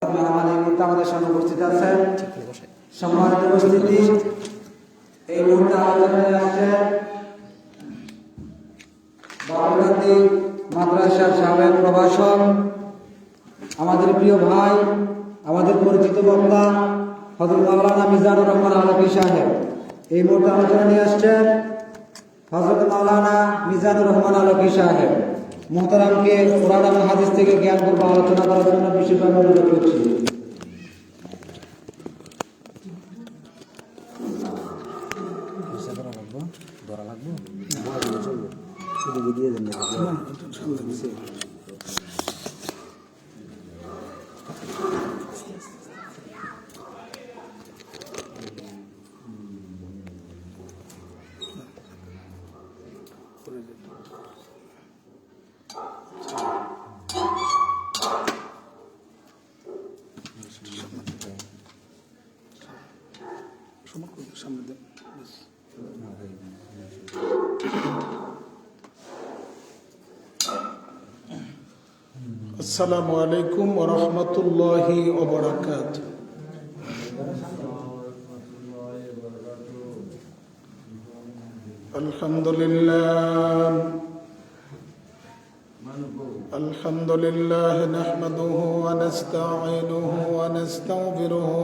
আমাদের সামনে উপস্থিত আছেন। সম্মানিত উপস্থিতি, এই মুহূর্তে আলোচনায় আসছেন বাবুগান্ধী মাদ্রাসার সাবেক প্রভাষক, আমাদের প্রিয় ভাই, আমাদের পরিচিত বক্তা হযরত মাওলানা মিজানুর রহমান আলভী সাহেব। এই মুহূর্তে আলোচনা নিয়ে আসছেন হযরত মাওলানা মিজানুর রহমান আলভী সাহেব। মুহতারামকে কোরআন এবং হাদিস থেকে জ্ঞান করবো আলোচনা করার জন্য বিশেষভাবে অনুরোধ করছি। আসসালামু আলাইকুম ওয়া রাহমাতুল্লাহি ওয়া বারাকাতুহু। আলহামদুলিল্লাহ নাহমাদুহু ওয়া নাস্তাঈনুহু ওয়া নাস্তাগফিরুহু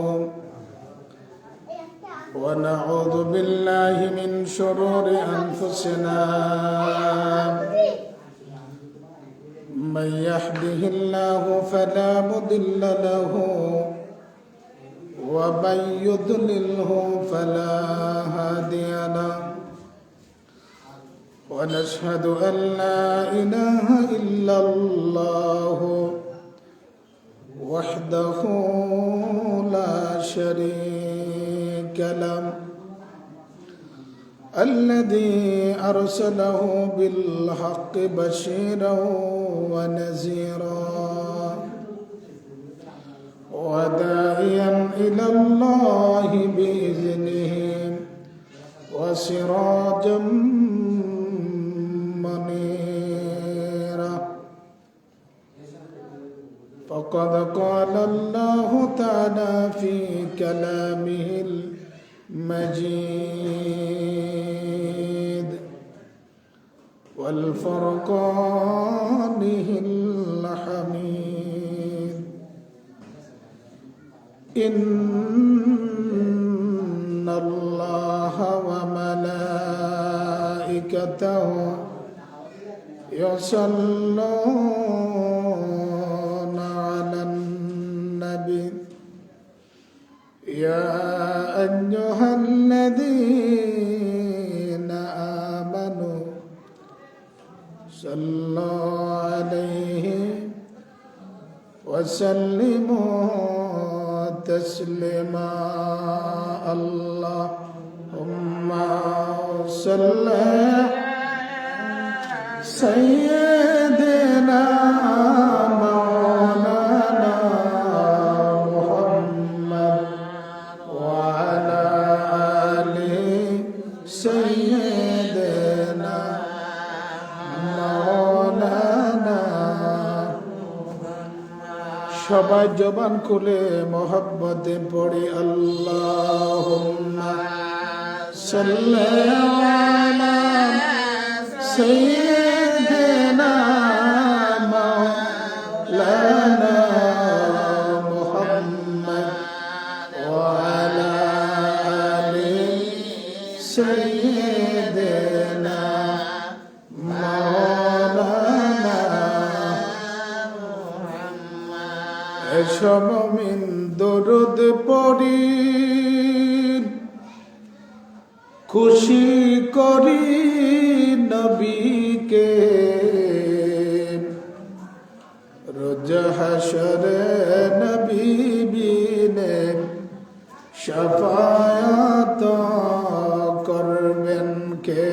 ওয়া নাউযু বিল্লাহি মিন শুরুরি আনফুসিনা من يهده الله فلا مضل له ومن يضلله فلا هادي له ونشهد أن لا إله إلا الله وحده لا شريك له الذي أرسله بالحق بشيرا ونذيرا وداعيا إلى الله بإذنه وسراجا منيرا فقد قال الله تعالى في كلامه المجيد والفرقانه الحميد إن الله وملائكته يصلون على النبي يا أيها الذين آمنوا صلوا عليه وسلموا تسليما اللهم صل سيدنا مولانا محمد وعلى آله سيدنا مولانا সবাই জবান খুলে মোহাব্বতে পড়ি আল্লাহুম্মা সাল্লি আলা সাইয়্যিদিনা মাওলানা মুহাম্মদ ওয়া আলা আলি সাইয়্যিদিনা মাওলানা মুমিন দরুদ পড়ি খুশি করি নবীকে রোজ হাশরে নবী বিনে শাফায়াত করবেন কে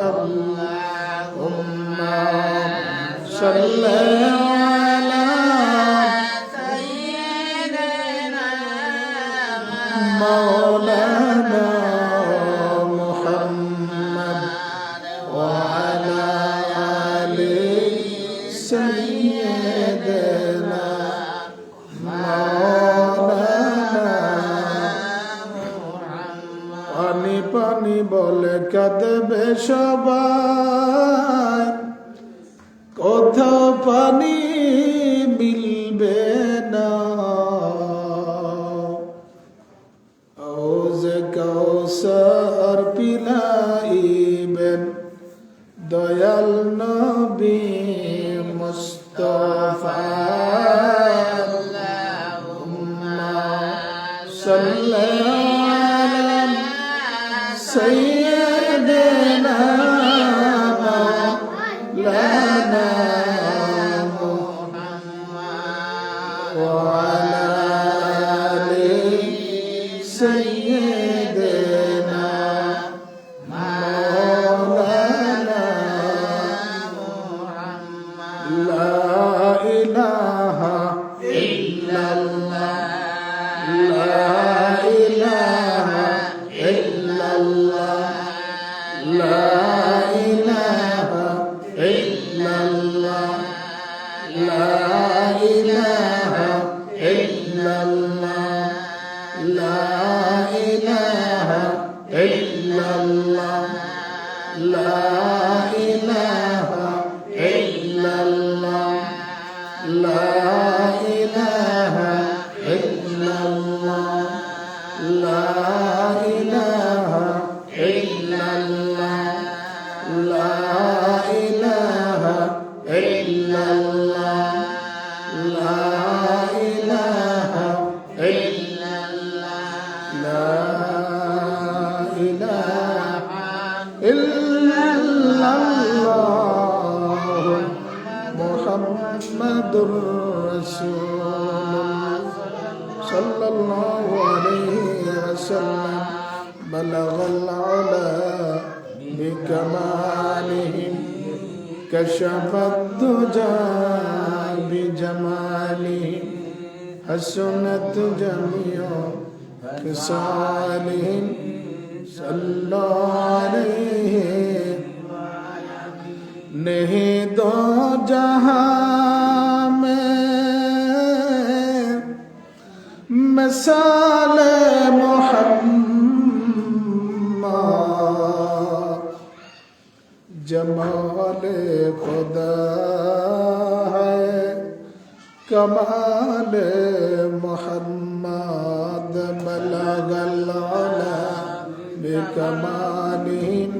আল্লাহুম্মা সাল্লি مولانا محمد وعلى آل سيدنا কাঁদবে সবাই, কোথাও পানি মিলবে না। হাউজে কাউসার পিলাইবেন দয়াল নবী মুস্তাফা। আল্লাহুম্মা সাল্লি আলা সাইয়্যিদিনা মাওলানা মুহাম্মদ ওয়া আলা আলি সাইয়্যিদিনা মাওলানা মুহাম্মদ। লা ইলাহা ইল্লাল্লাহ, লা ইলাহা ইল্লাল্লাহ, লা ইলাহা ইল্লাল্লাহ, লা ইলাহা ইল্লাল্লাহ, লা ইলাহা ইল্লাল্লাহ, লা ইলাহা ইল্লাল্লাহ, লা ইলাহা ইল্লাল্লাহ, লা ইলাহা ইল্লাল্লাহ, লা ইলাহা ইল্লাল্লাহ, লা ইলাহা ইল্লাল্লাহ, লা ইলাহা ইল্লাল্লাহ মুহাম্মাদুর রাসূলুল্লাহ সাল্লাল্লাহু আলাইহি ওয়াসাল্লাম। বালাগাল উলা বিকামালিহিম কাশাফাত দুজা বিজামালিহিম হাসনাত জামিউ খিসালিহিম সাল্লাল্লাহু আলাইহি। नहीं दो जहां में मिसाल मोहम्मद, जमाल खुदा है कमाल मोहम्मद। बलगल उला बिकमालिहिम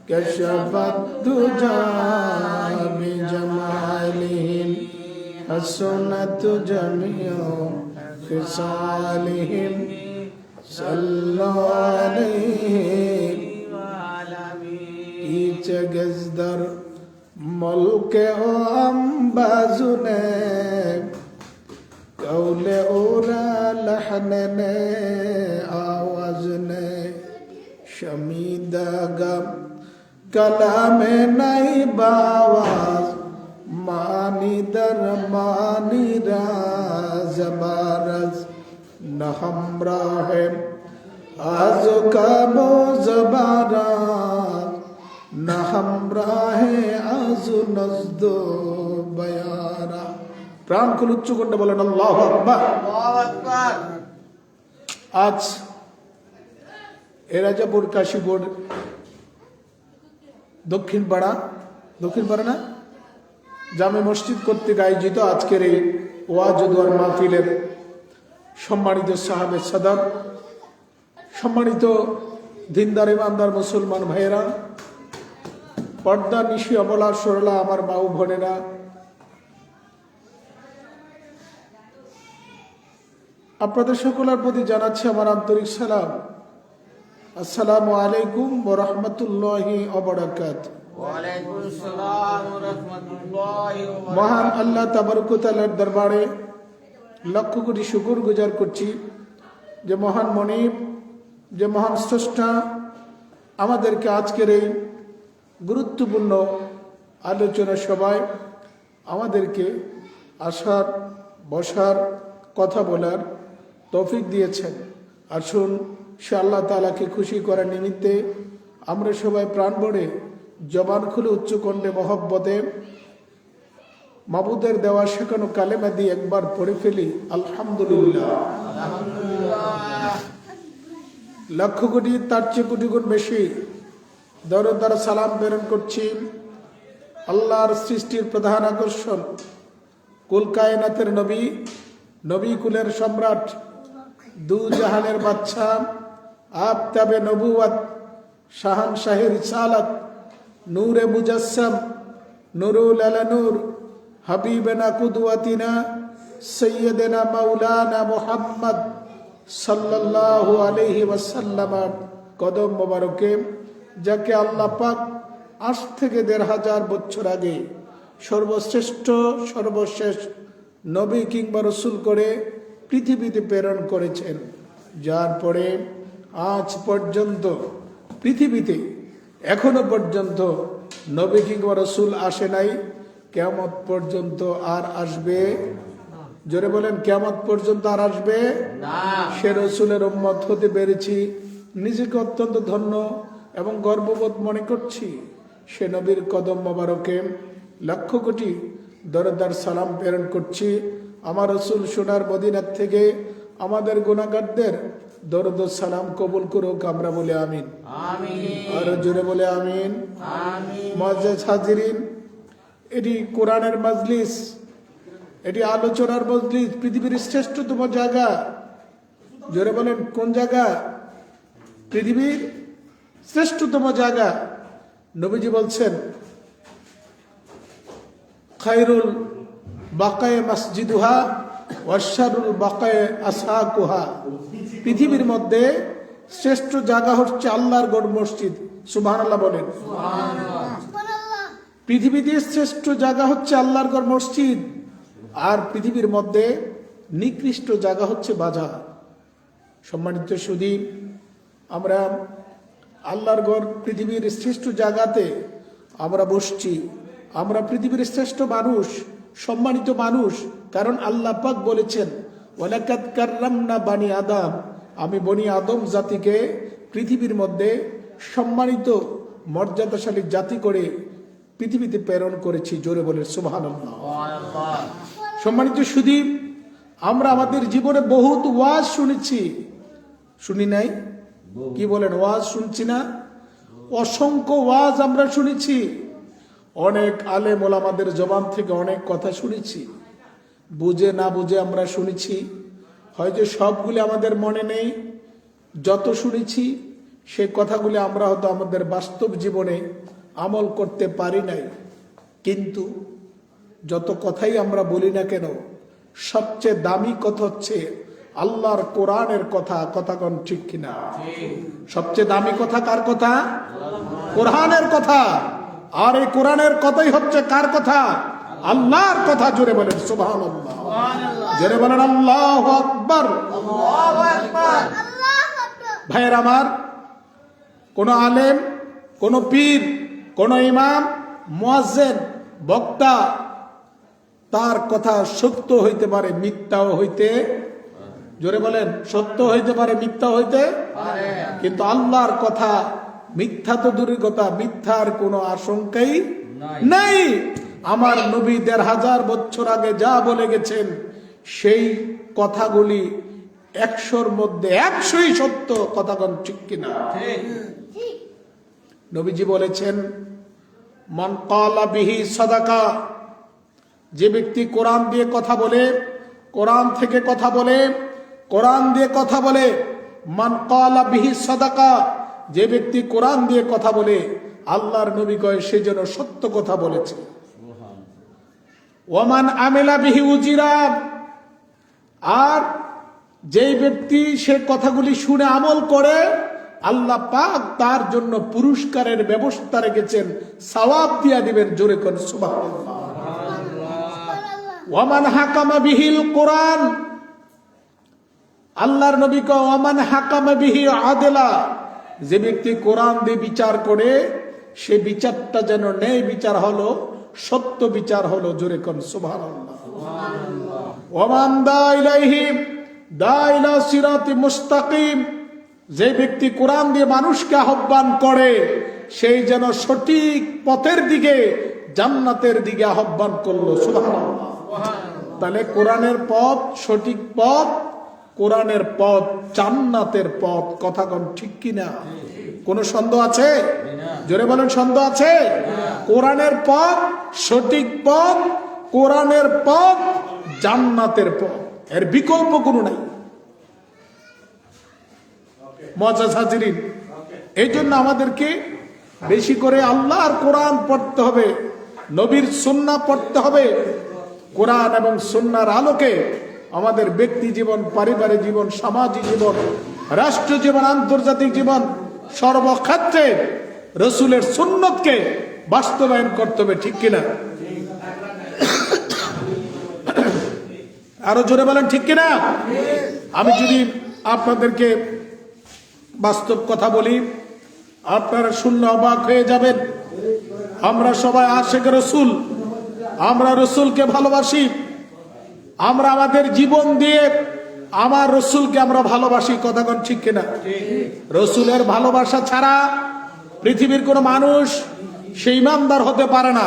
कशफत दुजा बिजमालिहिम हसनत जमिउ खिसालिहिम सल्लल्लाहु अलैहि ईच गजदर मुल्के ओ अंबाजुने कौले ओरा लहने ने आवाज ने शमीदा गम कलामे नहीं बावाज मानी दर मानी राज़बारज न हमरा है आज कबो जबाराज न हमरा है आज नज़दो बयारा। प्राण को उच्च करते बोलें अल्लाहु अकबर। आज এরাজাপুর কাশীপুর দক্ষিণ পাড়া না জামে মসজিদ কর্তৃক আয়োজিত আজকের এই ওয়াজ ও দোয়ার মাহফিলের সম্মানিত সাহাবে সাদাত, সম্মানিত দিনদার ইমানদার মুসলমান ভাইয়েরা, পর্দা নিশি অবলা সরলা আমার মা ও বোনেরা, আপনাদের সকলের প্রতি জানাচ্ছি আমার আন্তরিক সালাম। আসসালামু আলাইকুম ওয়া রাহমাতুল্লাহি ওয়া বারাকাতুহু। ওয়া আলাইকুম আসসালাম ওয়া রাহমাতুল্লাহি ওয়া বারাকাতুহু। মহান আল্লাহ তাবারক ওয়া তাআলার দরবারে লক্ষ কোটি শুকর গুজার করছি যে মহান মনিব, যে মহান স্রষ্টা আমাদেরকে আজকের এই গুরুত্বপূর্ণ আলোচনা সভায় আমাদেরকে আসার, বসার, কথা বলার তৌফিক দিয়েছেন। আসুন সে আল্লাহ তাআলাকে খুশি করার নিমিত্তে আমরা সবাই প্রাণ ভরে জবান খুলে উচ্চ কণ্ঠে মহব্বতে মাবুদের দেওয়া শেখানো কালেমা দিয়ে একবার পড়ে ফেলি আলহামদুলিল্লাহ। লক্ষ কোটি তার চেয়ে কোটি গুণ বেশি দরুদ আর সালাম প্রেরণ করছি আল্লাহর সৃষ্টির প্রধান আকর্ষণ, কুল কায়নাতের নবী, নবী কুলের সম্রাট, দু জাহানের বাদশা, আফতাবে নবুয়ত, শাহানশাহে রিসালাত, নূরে মুজাসসাম, নুরুল আলা নূর, হাবিবানা কুদওয়াতিনা সাইয়্যিদানা মাওলানা মুহাম্মদ সাল্লাল্লাহু আলাইহি ওয়াসাল্লাম কদম মোবারকে, যাকে আল্লাহ পাক আজ থেকে ১৫০০ বছর আগে সর্বশ্রেষ্ঠ সর্বশেষ নবী কিংবা রসুল করে পৃথিবীতে প্রেরণ করেছেন, যার পরে আজ পর্যন্ত পৃথিবীতে এখনো পর্যন্ত নবী কিংবা রসুল আসে নাই, কিয়ামত পর্যন্ত আর আসবে। জোরে বলেন, কিয়ামত পর্যন্ত আর আসবে না। সে রসুলের উম্মত হতে পেরেছি, নিজেকে অত্যন্ত ধন্য এবং গর্ববোধ মনে করছি। সে নবীর কদম মোবারকে লক্ষ কোটি দরদার সালাম প্রেরণ করছি। আমার রসুল সোনার মদিনার থেকে আমাদের গুনাহগারদের দরদ ও সালাম কবুল করুক, আমরা বলে আমিন। আর জোরে বলে আমিন। মুআজ্জাজ হাজিরিন, এটি কোরআনের মাজলিস, এটি আলোচনার মজলিস, পৃথিবীর শ্রেষ্ঠতম জায়গা। জোরে বলেন, কোন জায়গা? পৃথিবীর শ্রেষ্ঠতম জায়গা। নবীজি বলছেন, খায়রুল বাকায়ে মসজিদুহা ওয়া শাররুল বাকায়ে আসহাকুহা। পৃথিবীর মধ্যে শ্রেষ্ঠ জায়গা হচ্ছে আল্লাহর গড় মসজিদ। সুবহানাল্লাহ বলেন। পৃথিবীতে শ্রেষ্ঠ জায়গা হচ্ছে আল্লাহর গড় মসজিদ, আর পৃথিবীর মধ্যে নিকৃষ্ট জায়গা হচ্ছে বাজার। সম্মানিত সুধী, আমরা আল্লাহর ঘর পৃথিবীর শ্রেষ্ঠ জায়গাতে আমরা বসছি। আমরা পৃথিবীর শ্রেষ্ঠ মানুষ, সম্মানিত মানুষ, কারণ আল্লাহ পাক বলেছেন, ওয়ালাকাদ কাররামনা বানি আদম, আমি বনি আদম জাতিকে পৃথিবীর মধ্যে সম্মানিত মর্যাদাশালী জাতি করে পৃথিবীতে প্রেরণ করেছি। জোরে বলে সুবহানাল্লাহ। সম্মানিত সুধী, আমরা আমাদের জীবনে বহুত ওয়াজ শুনেছি, শুনি নাই? কি বলেন, ওয়াজ শুনছি না? অসংখ্য ওয়াজ আমরা শুনেছি, অনেক আলেম ওলামাদের জবান থেকে অনেক কথা শুনেছি, বুঝে না বুঝে আমরা শুনেছি। হয়তো সবগুলি আমাদের মনে নেই, যত শুনেছি সেই কথাগুলি আমরা হয়তো আমাদের বাস্তব জীবনে আমল করতে পারি নাই। কিন্তু যত কথাই আমরা বলি না কেন, সবচেয়ে দামি কথা হচ্ছে আল্লাহর কোরআনের কথা। কথা কোন ঠিক কিনা? সবচেয়ে দামি কথা কার কথা? কোরআনের কথা। আর এই কোরআনের কথাই হচ্ছে কার কথা? আল্লাহর কথা। জোরে বলেন সুবহানাল্লাহ। জোরে বলেন আল্লাহু আকবার। ভাইয়ের আমার, কোন আলেম, কোন পীর, কোন ইমাম, মুয়াজ্জিন, বক্তা, তার কথা সত্য হইতে পারে, মিথ্যাও হইতে, জোরে বলেন, সত্য হইতে পারে, মিথ্যা হইতে পারে, কিন্তু আল্লাহর কথা মিথ্যা তো দূরের কথা, মিথ্যার কোনো আশঙ্কাই নাই। আমার নবী ১৫০০ বছর আগে যা বলে গেছেন, সেই কথাগুলি ১০০-র মধ্যে ১০০ই সত্য। কথা কোন ঠিক কিনা? নবীজি বলেছেন, মান ক্বালা বিহি সাদাকা, যে ব্যক্তি কোরআন দিয়ে কথা বলে, কোরআন থেকে কথা বলে, কোরআন দিয়ে কথা বলে, মান ক্বালা বিহি সাদাকা, যে ব্যক্তি কোরআন দিয়ে কথা বলে, আল্লাহর নবী কয় সে যেন সত্য কথা বলেছে। ওয়ামান আমিলা বিহি উজিরা, আর যেই ব্যক্তি সে কথাগুলি শুনে আমল করে, আল্লাহ পাক তার জন্য পুরস্কারের ব্যবস্থা রেখেছেন, সওয়াব দিয়া দিবেন। জোরে কোন সুবহানাল্লাহ। ওয়ামান হাকামা বিহিল কোরআন, আল্লাহর নবী কয় ওয়ামান হাকামা বিহি আদলা, যে ব্যক্তি কোরআন দিয়ে বিচার করে, সে বিচারটা যেন ন্যায় বিচার হলো, সত্য বিচার হলো। জোরে কোন সুবহানাল্লাহ। ওয়ামান দা ইলাইহি দা ইলা সিরাতি মুস্তাকিম, যে ব্যক্তি কোরআন দিয়ে মানুষকে আহ্বান করে, সেই যেন সঠিক পথের দিকে, জান্নাতের দিকে আহ্বান করলো। সুবহানাল্লাহ। তাহলে কোরআনের পথ সঠিক পথ, কোরআনের পথ জান্নাতের পথ। কথা কোন ঠিক কিনা? কোনো সন্দেহ আছে? জোরে বলেন, সন্দেহ আছে? কোরআনের পথ সঠিক পথ, কোরআনের পথ জান্নাতের পথ, এর বিকল্প কোনো নাই। মুআজ্জাজ হাজিরিন, এই জন্য আমাদেরকে বেশি করে আল্লাহর কোরআন পড়তে হবে, নবীর সুন্নাহ পড়তে হবে। কোরআন এবং সুন্নাহর আলোকে আমাদের ব্যক্তি জীবন, পারিবারিক জীবন, সামাজিক জীবন, রাষ্ট্র জীবন, আন্তর্জাতিক জীবন, সর্বক্ষেত্রে রসুলের সুন্নতকে বাস্তবায়ন করতে হবে। ঠিক কিনা? আরো জোরে বলেন, ঠিক কিনা? আমি যদি আপনাদেরকে বাস্তব কথা বলি, আপনারা শুনলে অবাক হয়ে যাবেন। আমরা সবাই আশিক রসুল, আমরা রসুলকে ভালোবাসি, আমরা আমাদের জীবন দিয়ে আমার রসুলকে আমরা ভালোবাসি। কথা কোন ঠিক কিনা? রসুলের ভালোবাসা ছাড়া পৃথিবীর কোন মানুষ সে ইমানদার হতে পারে না।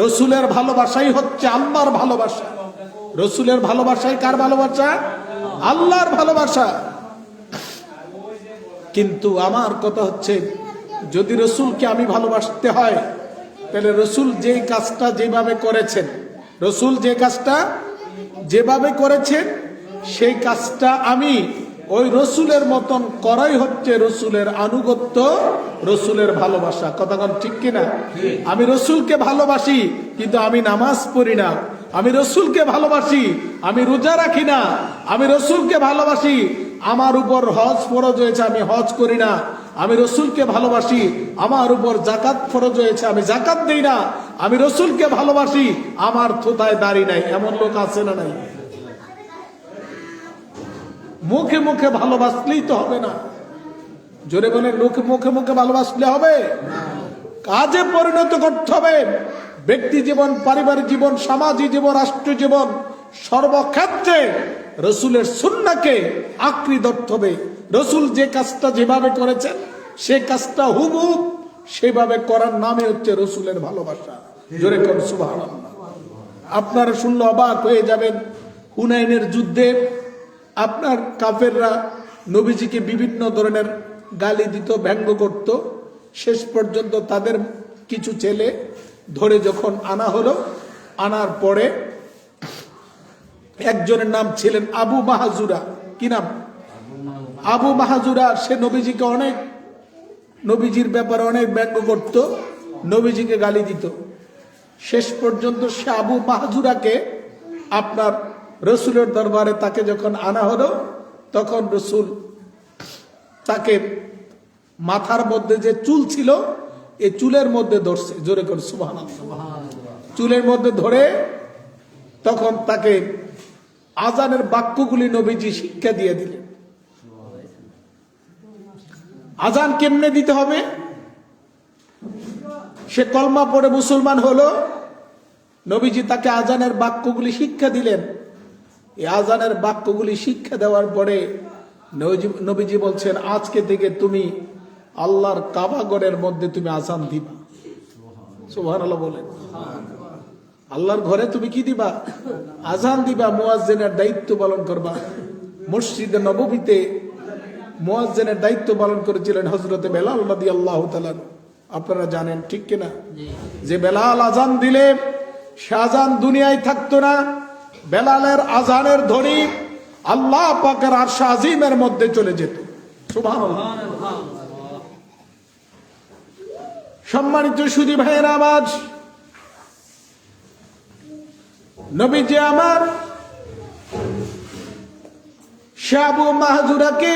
রসুলের ভালোবাসাই হচ্ছে আল্লাহর ভালোবাসা। রসুলের ভালোবাসাই কার ভালোবাসা? আল্লাহর ভালোবাসা। কিন্তু আমার কথা হচ্ছে, যদি রসুলকে আমি ভালোবাসতে হয়, তাহলে রসুল যে কাজটা যেভাবে করেছেন, রসুল যে কাজটা যেভাবে করেছেন, সেই কাজটা আমি ওই রসুলের মতন করাই হচ্ছে রসুলের আনুগত্য, রসুলের ভালোবাসা। কথা কোন ঠিক কিনা? আমি রসুলকে ভালোবাসি কিন্তু আমি নামাজ পড়ি না। আমি রসুলকে ভালোবাসি, আমি রোজা রাখি না। আমি রসুলকে ভালোবাসি, আমার উপর হজ ফরজ হয়েছে, আমি হজ করি না। আমি রসুলকে ভালোবাসি, আমার উপর জাকাত ফরজ হয়েছে, আমি জাকাত দেই না। আমি রসুলকে ভালোবাসি, আমার থোতায় দাড়ি নাই। এমন লোক আছে না নাই? মুখে মুখে ভালোবাসলেই তো হবে না। জোরে বলেন, মুখে মুখে ভালোবাসলে হবে? কাজে পরিণত করতে হবে। ব্যক্তি জীবন, পারিবারিক জীবন, সামাজিক জীবন, রাষ্ট্র জীবন, সর্বক্ষেত্রে রসুলের সুন্নাহকে আঁকড়ে ধরতে হবে। রসুল যে কাজটা যেভাবে করেছেন, সে কাজটা হুবহুব সেভাবে করার নামে হচ্ছে রসুলের ভালোবাসা। জোরে কোন সুবহানাল্লাহ। আপনারা শুনলে অবাক হয়ে যাবেন, হুনাইনের যুদ্ধে আপনার কাফেররা নবীজিকে বিভিন্ন ধরনের গালি দিত, ব্যঙ্গ করত। শেষ পর্যন্ত তাদের কিছু ছেলে ধরে যখন আনা হলো, আনার পরে একজনের নাম ছিলেন আবু মাহাজুরা। কি নাম? আবু মাহাজুরা। সে নবীজিকে অনেক, নবীজির ব্যাপারে অনেক ব্যঙ্গ করত, নবীজিকে গালি দিত। শেষ পর্যন্ত সে আবু মাহাজুরাকে আপনার রসুলের দরবারে তাকে যখন আনা হলো, তখন রসুল তাকে মাথার মধ্যে যে চুল ছিল, এই চুলের মধ্যে ধরছে। জোরে করে সুবহানাল্লাহ। চুলের মধ্যে ধরে তখন তাকে আজানের বাক্যগুলি নবীজি শিক্ষা দিয়ে দিলেন। আজান কেমনে দিতে হবে? সে কলমা পড়ে মুসলমান হলো, নবীজি তাকে আজানের বাক্যগুলি শিক্ষা দিলেন। এই আজানের বাক্যগুলি শিক্ষা দেওয়ার পরে নবীজি বলছেন, আজকে থেকে তুমি আল্লাহর কাবাগরের মধ্যে তুমি আজান দিবা। সুবহানাল্লাহ বলেন। আল্লাহর ঘরে তুমি কি দিবা? আজান দিবা, মুয়াজ্জিনের দায়িত্ব পালন করবা। মসজিদে নববীতে মুয়াজ্জিনের দায়িত্ব পালন করেছিলেন হযরতে বেলাল রাদিয়াল্লাহু তাআলা। আপনারা জানেন, ঠিক কিনা? যে বেলাল আজান দিলে সে আজান দুনিয়ায় থাকতো না। বেলালের আজানের ধ্বনি আল্লাহ পাকের আরশ আজিমের মধ্যে চলে যেত। সুবহানাল্লাহ। সম্মানিত সুধী ভাইয়েরা আমার, নবীজি আমার আবু মাহজুরাকে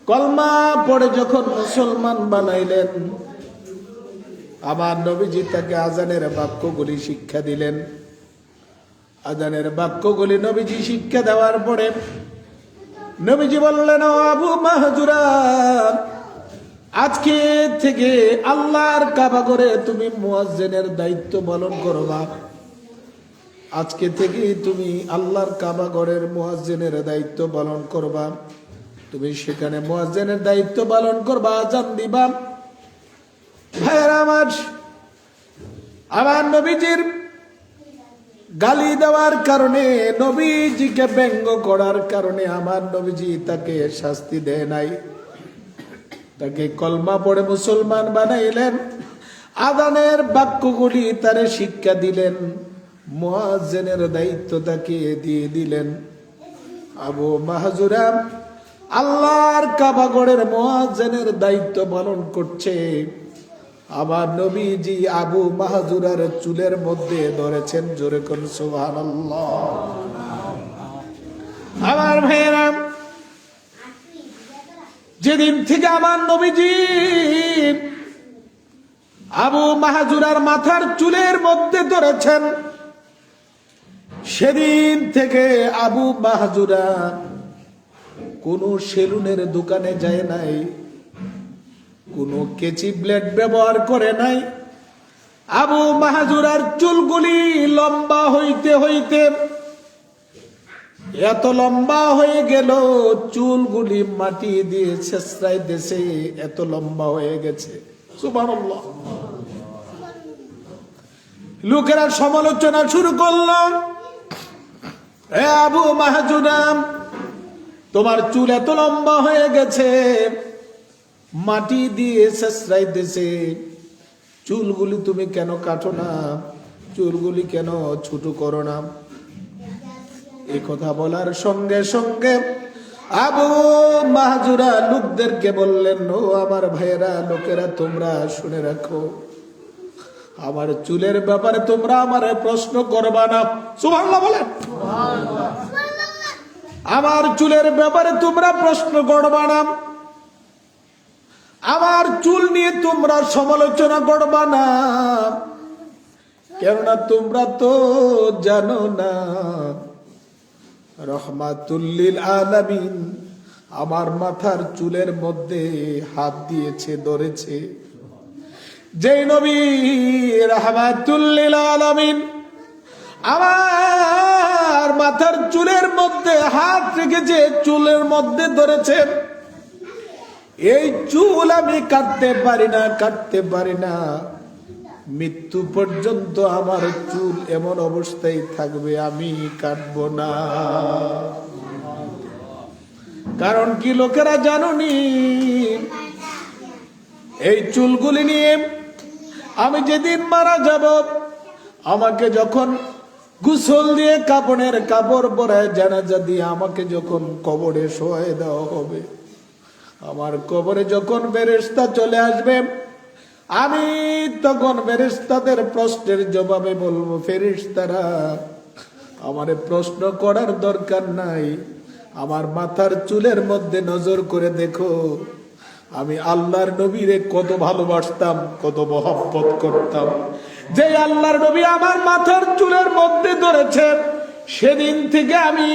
কলমা পড়ে যখন মুসলমান বানাইলেন, আমার নবীজি তাকে আজানের বাক্যগুলি শিক্ষা দিলেন। আজানের বাক্যগুলি নবীজি শিক্ষা দেওয়ার পরে নবীজি বললেন, ও আবু মাহজুরা, আজকে থেকে আল্লাহর কাবাগরে তুমি মুয়াজ্জিনের দায়িত্ব পালন করবা। আজকে থেকে তুমি আল্লাহর কাবাগরের মুয়াজ্জিনের দায়িত্ব পালন করবা। তুমি সেখানে মুয়াজ্জিনের দায়িত্ব পালন করবা, আজান দিবা। ভাইয়েরা আমার, আমার নবীজির গালি দেওয়ার কারণে, নবীজিকে ব্যঙ্গ করার কারণে আমার নবীজি তাকে শাস্তি দেয় নাই, তাকে কলমা পড়ে মুসলমান বানাইলেন, আযানের বাক্যগুলি তারে শিক্ষা দিলেন, মুয়াজ্জিনের দায়িত্ব তাকে দিয়ে দিলেন। আবু মাহজুরা আল্লাহর কাবাগরের মুয়াজ্জিনের দায়িত্ব পালন করছে। আমার নবীজি আবু মাহজুরার চুলের মধ্যে ধরেছেন, জোরে কোন সুবহানাল্লাহ। আমার ভাইয়েরা, যেদিন থেকে আমার নবীজি আবু মাহজুরার মাথার চুলের মধ্যে ধরেছেন, সেদিন থেকে আবু মাহজুরা কোন সেলুনের দোকানে যায় নাই, কোন কেচি ব্লেড ব্যবহার করে নাই। আবু মাহজুরার চুলগুলি লম্বা হইতে হইতে এত লম্বা হয়ে গেল, চুলগুলি মাটি দিয়ে ছেঁচড়াইতেছে, এত লম্বা হয়ে গেছে। সুবহানাল্লাহ। লোকেরা সমালোচনা শুরু করল, এ আবু মাহজুরা, তোমার চুল এত লম্বা হয়ে গেছে, মাটি দিয়ে ছেঁচড়াইতেছে, চুলগুলি তুমি কেন কাটো না, চুলগুলি কেন ছোট করো না? এই কথা বলার সঙ্গে সঙ্গে আবু মাহজুরা লোকদেরকে বললেন, ও আমার ভাইয়েরা, লোকেরা, তোমরা শুনে রাখো, আমার চুলের ব্যাপারে তোমরা আমারে প্রশ্ন করবা না। সুবহানাল্লাহ বলেন। আমার চুলের ব্যাপারে তোমরা প্রশ্ন করবা না, আমার চুল নিয়ে তোমরা সমালোচনা করবা না, কেননা তোমরা তো জানো না রহমাতুল লিল আলামিন আমার মাথার চুলের মধ্যে হাত দিয়েছে, ধরেছে। যেই নবী রহমাতুল লিল আলামিন আমার মাথার চুলের মধ্যে হাত রেখেছে, চুলের মধ্যে ধরেছেন, এই চুল আমি কাটতে পারি না, কাটতে পারি না, মৃত্যু পর্যন্ত আমার চুল এমন অবস্থায় থাকবে, আমি কাটবো না। কারণ কি, লোকেরা জানুনি, এই চুলগুলি নিয়ে আমি যেদিন মারা যাব, আমাকে যখন গোসল দিয়ে কাপড়ের কাপড় পরায় জানাজা দিয়ে আমাকে যখন কবরে শোয়াই দেওয়া হবে, আমার কবরে যখন ফেরেশতা চলে আসবে, আমি তখন ফেরেশতাদের প্রশ্নের জবাবে বলবো, ফেরেশতারা আমারে প্রশ্ন করার দরকার নাই, আমার মাথার চুলের মধ্যে নজর করে দেখো, আমি আল্লাহর নবীরে কত ভালোবাসতাম, কত মহব্বত করতাম। যে আল্লাহর নবী আমার মাথার চুলের মধ্যে ধরেছেন, সেদিন থেকে আমি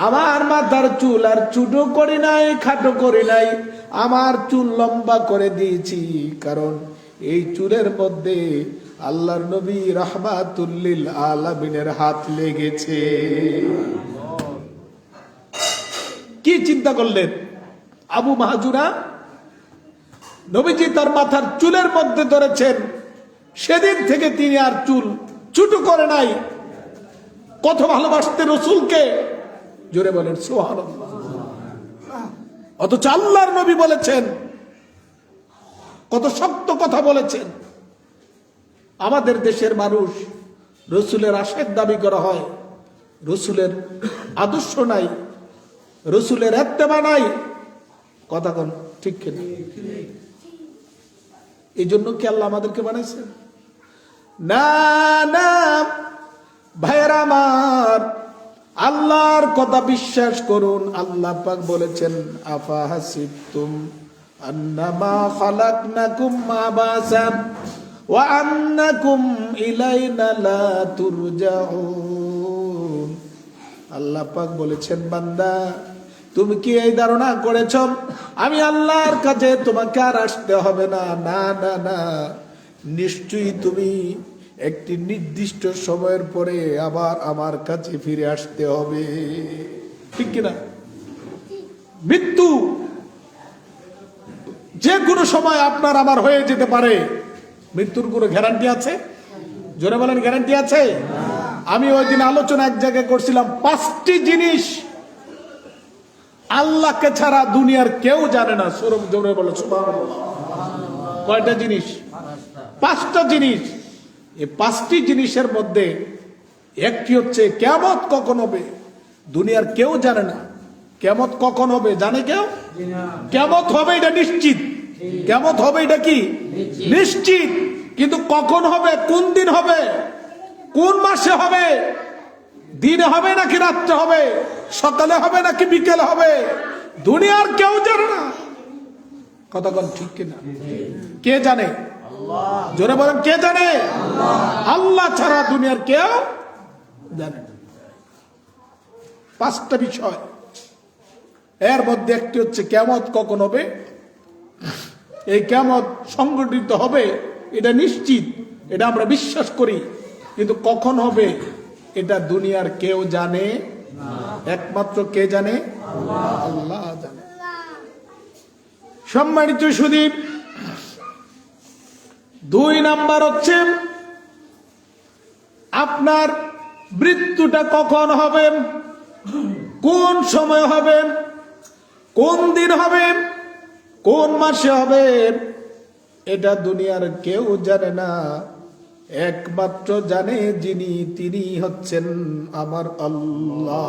আমার মাথার চুল আর ছোট করি নাই, খাটো করি নাই, আমার চুল লম্বা করে দিয়েছি। কারণ এই চুলের মধ্যে আল্লাহর নবী রাহমাতুল লিল আলামিনের হাত লেগেছে। কি চিন্তা করলেন আবু মাহজুরা? নবীজি তার মাথার চুলের মধ্যে ধরেছেন, সেদিন থেকে তিনি আর চুল ছোট করে নাই। কত ভালোবাসতেন রাসূলকে, জোরে বলেন সুবহানাল্লাহ। অথচ আল্লাহর নবী বলেছেন, কত শক্ত কথা বলেছেন। আমাদের দেশের মানুষ রাসূলের আশেক দাবি করা হয়, রাসূলের আদর্শ নাই, রাসূলের ইত্তেবা নাই। কথা কোন ঠিক কিনা? এই জন্য কি আল্লাহ আমাদেরকে বানাইছেন? না না ভাইয়েরা আমার, আল্লাহর কথা বিশ্বাস করুন। আল্লাহ পাক বলেছেন, আফা হাসিবতুম আন্নামা খালাকনাকুম আবাসাম ওয়া আন্নাকুম ইলাইনা লা তুরজাউন। আল্লাহ পাক বলেছেন, বান্দা তুমি কি এই ধারণা করেছ আমি আল্লাহর কাছে তোমাকে আর আসতে হবে না? না না না, নিশ্চয়ই তুমি একটি নির্দিষ্ট সময়ের পরে আবার আমার কাছে ফিরে আসতে হবে। ঠিক কিনা? মৃত্যু যে কোনো সময় আপনার আমার হয়ে যেতে পারে। মৃত্যুর কোনো গ্যারান্টি আছে? জোরে বলেন, গ্যারান্টি আছে? আমি ওই দিন আলোচনা এক জায়গায় করছিলাম, 5টি জিনিস আল্লাহকে ছাড়া দুনিয়ার কেউ জানে না। সৌরভ জোরে বলো সুবহানাল্লাহ। কয়টা জিনিস? 5টা জিনিস। এই 5টি জিনিসের মধ্যে একটি হচ্ছে কিয়ামত কখন হবে দুনিয়ার কেউ জানে না। কিয়ামত কখন হবে জানে কেউ? কিয়ামত হবে এটা নিশ্চিত। কিয়ামত হবে এটা কি নিশ্চিত, কিন্তু কখন হবে, কোন দিন হবে, কোন মাসে হবে, দিনে হবে নাকি রাত্রে হবে, সকালে হবে নাকি বিকেলে হবে, দুনিয়ার কেউ জানে না। কতক্ষণ ঠিক কিনা? কে জানে? জোরে বলেন, কে জানে? আল্লাহ ছাড়া দুনিয়ার কেউ জানে না। 5টা বিষয়, এর মধ্যে একটি হচ্ছে কিয়ামত কখন হবে। এই কিয়ামত সংঘটিত হবে এটা নিশ্চিত, এটা আমরা বিশ্বাস করি, কিন্তু কখন হবে এটা দুনিয়ার কেউ জানে না। একমাত্র কে জানে? আল্লাহ জানে। সম্মানিত সুধী, 2 নাম্বার হচ্ছে আপনার মৃত্যুটা কখন হবে, কোন সময় হবে, কোন দিন হবে, কোন মাসে হবে, এটা দুনিয়ার কেউ জানে না। একমাত্র জানে যিনি, তিনি হচ্ছেন আমার আল্লাহ।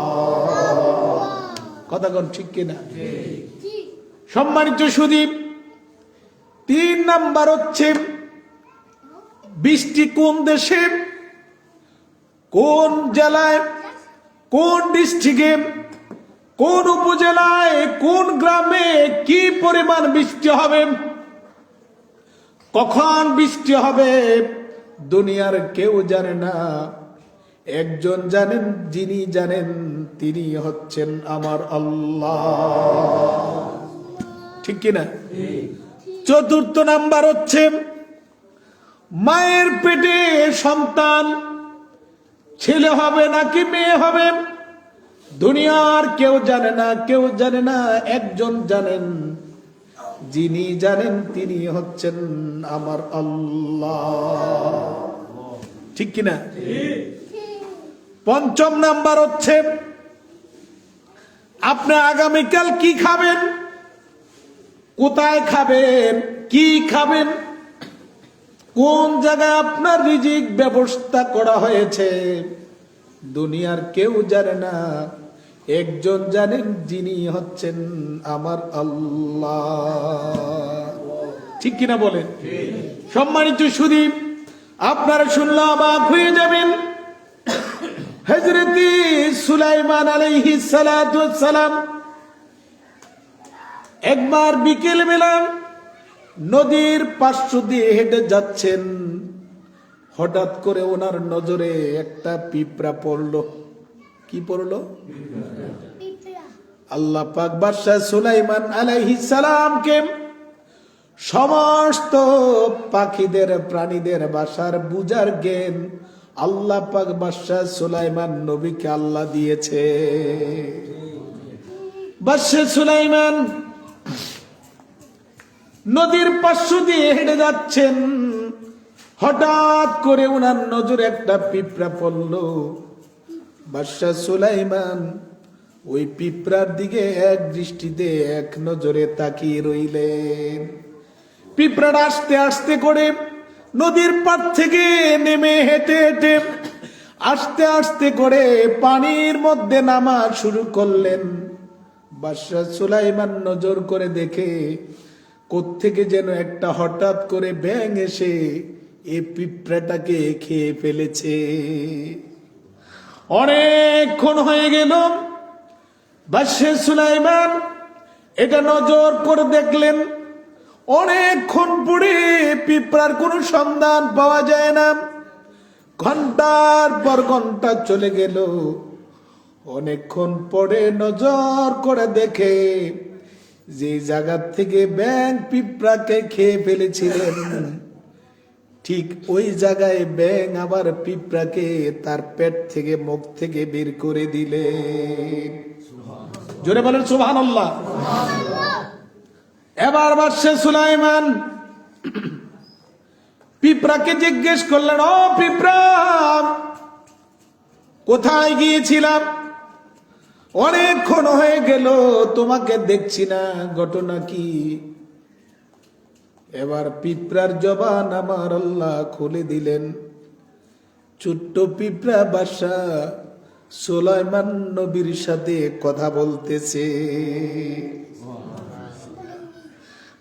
কথা কোন ঠিক কিনা? সম্মানিত সুধী, 3 নাম্বার হচ্ছে বৃষ্টি কোন দেশে, কোন জেলায়, কোন ডিস্ট্রিক্টে, কোন উপজেলায়, কোন গ্রামে কি পরিমাণ বৃষ্টি হবে, কখন বৃষ্টি হবে, দুনিয়ার কেউ জানে না। একজন জানেন, যিনি জানেন তিনি হচ্ছেন আমার আল্লাহ। ঠিক কিনা? 4র্থ নাম্বার হচ্ছে মায়ের পেটে সন্তান ছেলে হবে নাকি মেয়ে হবে, দুনিয়ার কেউ জানে না, কেউ জানে না। একজন জানেন, যিনি জানেন তিনি হচ্ছেন আমার আল্লাহ। ঠিক কিনা? 5ম নাম্বার হচ্ছে আপনি আগামীকাল কি খাবেন, কোথায় খাবেন, কি খাবেন, কোন জায়গায় আপনার রিজিক ব্যবস্থা করা হয়েছে, দুনিয়ার কেউ জানে না। একজন জানেন, যিনি হচ্ছেন আমার আল্লাহ। ঠিক কিনা বলেন? সম্মানিত সুধী, আপনারা শুনলে অবাক হয়ে যাবেন। হযরত সুলাইমান আলাইহিস সালাতু ওয়াস সালাম একবার বিকেল বেলা নদীর পার্শ্ব দিয়ে হেঁটে যাচ্ছেন। হঠাৎ করে ওনার নজরে একটা পিঁপড়া পড়লো। কি পড়লো? আল্লাহ পাক বাদশাহ সুলাইমান আলাইহিস সালামকে সমস্ত পাখিদের, প্রাণীদের ভাষার বুঝার জ্ঞান আল্লাহ পাক বাদশাহ সুলাইমান নবীকে আল্লাহ দিয়েছে। বাদশাহ সুলাইমান নদীর পার্শ্ব দিয়ে হেঁটে যাচ্ছেন। হঠাৎ করে ওনার নজরে একটা পিঁপড়া পড়ল। বাদশাহ সুলাইমান ওই পিঁপড়ার দিকে এক দৃষ্টিতে, এক নজরে তাকিয়ে রইলেন। পিঁপড়াটা আস্তে আস্তে করে নদীর পাড় থেকে নেমে হেঁটে হেঁটে আস্তে আস্তে করে পানির মধ্যে নামা শুরু করলেন। বাদশাহ সুলাইমান নজর করে দেখে কোত্থেকে যেন একটা হঠাৎ করে ব্যাঙ এসে এই পিঁপড়াটাকে খেয়ে ফেলেছে। অনেকক্ষণ হয়ে গেল। বাদশাহ সুলাইমান এটা নজর করে দেখলেন। অনেকক্ষণ পরে পিঁপড়ার কোনো সন্ধান পাওয়া যায় না। ঘন্টার পর ঘন্টা চলে গেল। অনেকক্ষণ পরে নজর করে দেখে যে জায়গা থেকে ব্যাঙ পিঁপড়াকে খেয়ে ফেলেছিলেন, ঠিক ওই জায়গায় ব্যাঙ আবার পিঁপড়াকে তার পেট থেকে, মুখ থেকে বের করে দিলেন। জোরে বলেন সুবহানাল্লাহ। এবার বাদশাহ সুলাইমান পিঁপড়াকে জিজ্ঞেস করলেন, ও পিঁপড়া, কোথায় গিয়েছিলাম? অনেকক্ষণ হয়ে গেল তোমাকে দেখছি না, ঘটনা কি? এবার পিঁপড়ার জবান আমার আল্লাহ খুলে দিলেন। ছোট্ট পিঁপড়া বাদশা সুলাইমান নবীর সাথে কথা বলতেছে।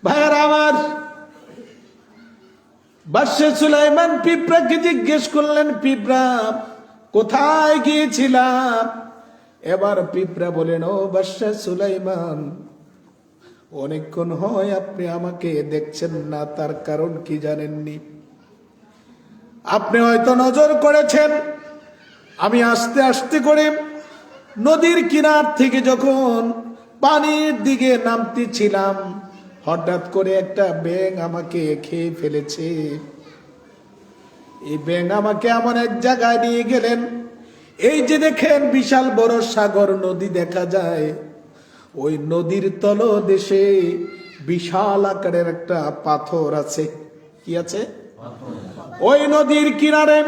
ভাইয়ার আমার, বাদশা সুলাইমান পিঁপড়াকে জিজ্ঞেস করলেন, পিঁপড়া কোথায় গিয়েছিলাম? এবার পিঁপড়া বলেন, ও বাদশা সুলাইমান, অনেকক্ষণ হয় আপনি আমাকে দেখছেন না, তার কারণ কি জানেননি? আপনি হয়তো নজর করেছেন, আমি আস্তে আস্তে করে নদীর কিনার থেকে যখন পানির দিকে নামতেছিলাম, হঠাৎ করে একটা ব্যাঙ আমাকে খেয়ে ফেলেছে। এই ব্যাঙ আমাকে এমন এক জায়গায় নিয়ে গেলেন, এই যে দেখেন বিশাল বড় সাগর নদী দেখা যায়, ওই নদীর তলদেশে বিশাল আকারের একটা পাথর আছে। কি আছে? ওই নদীর কিনারে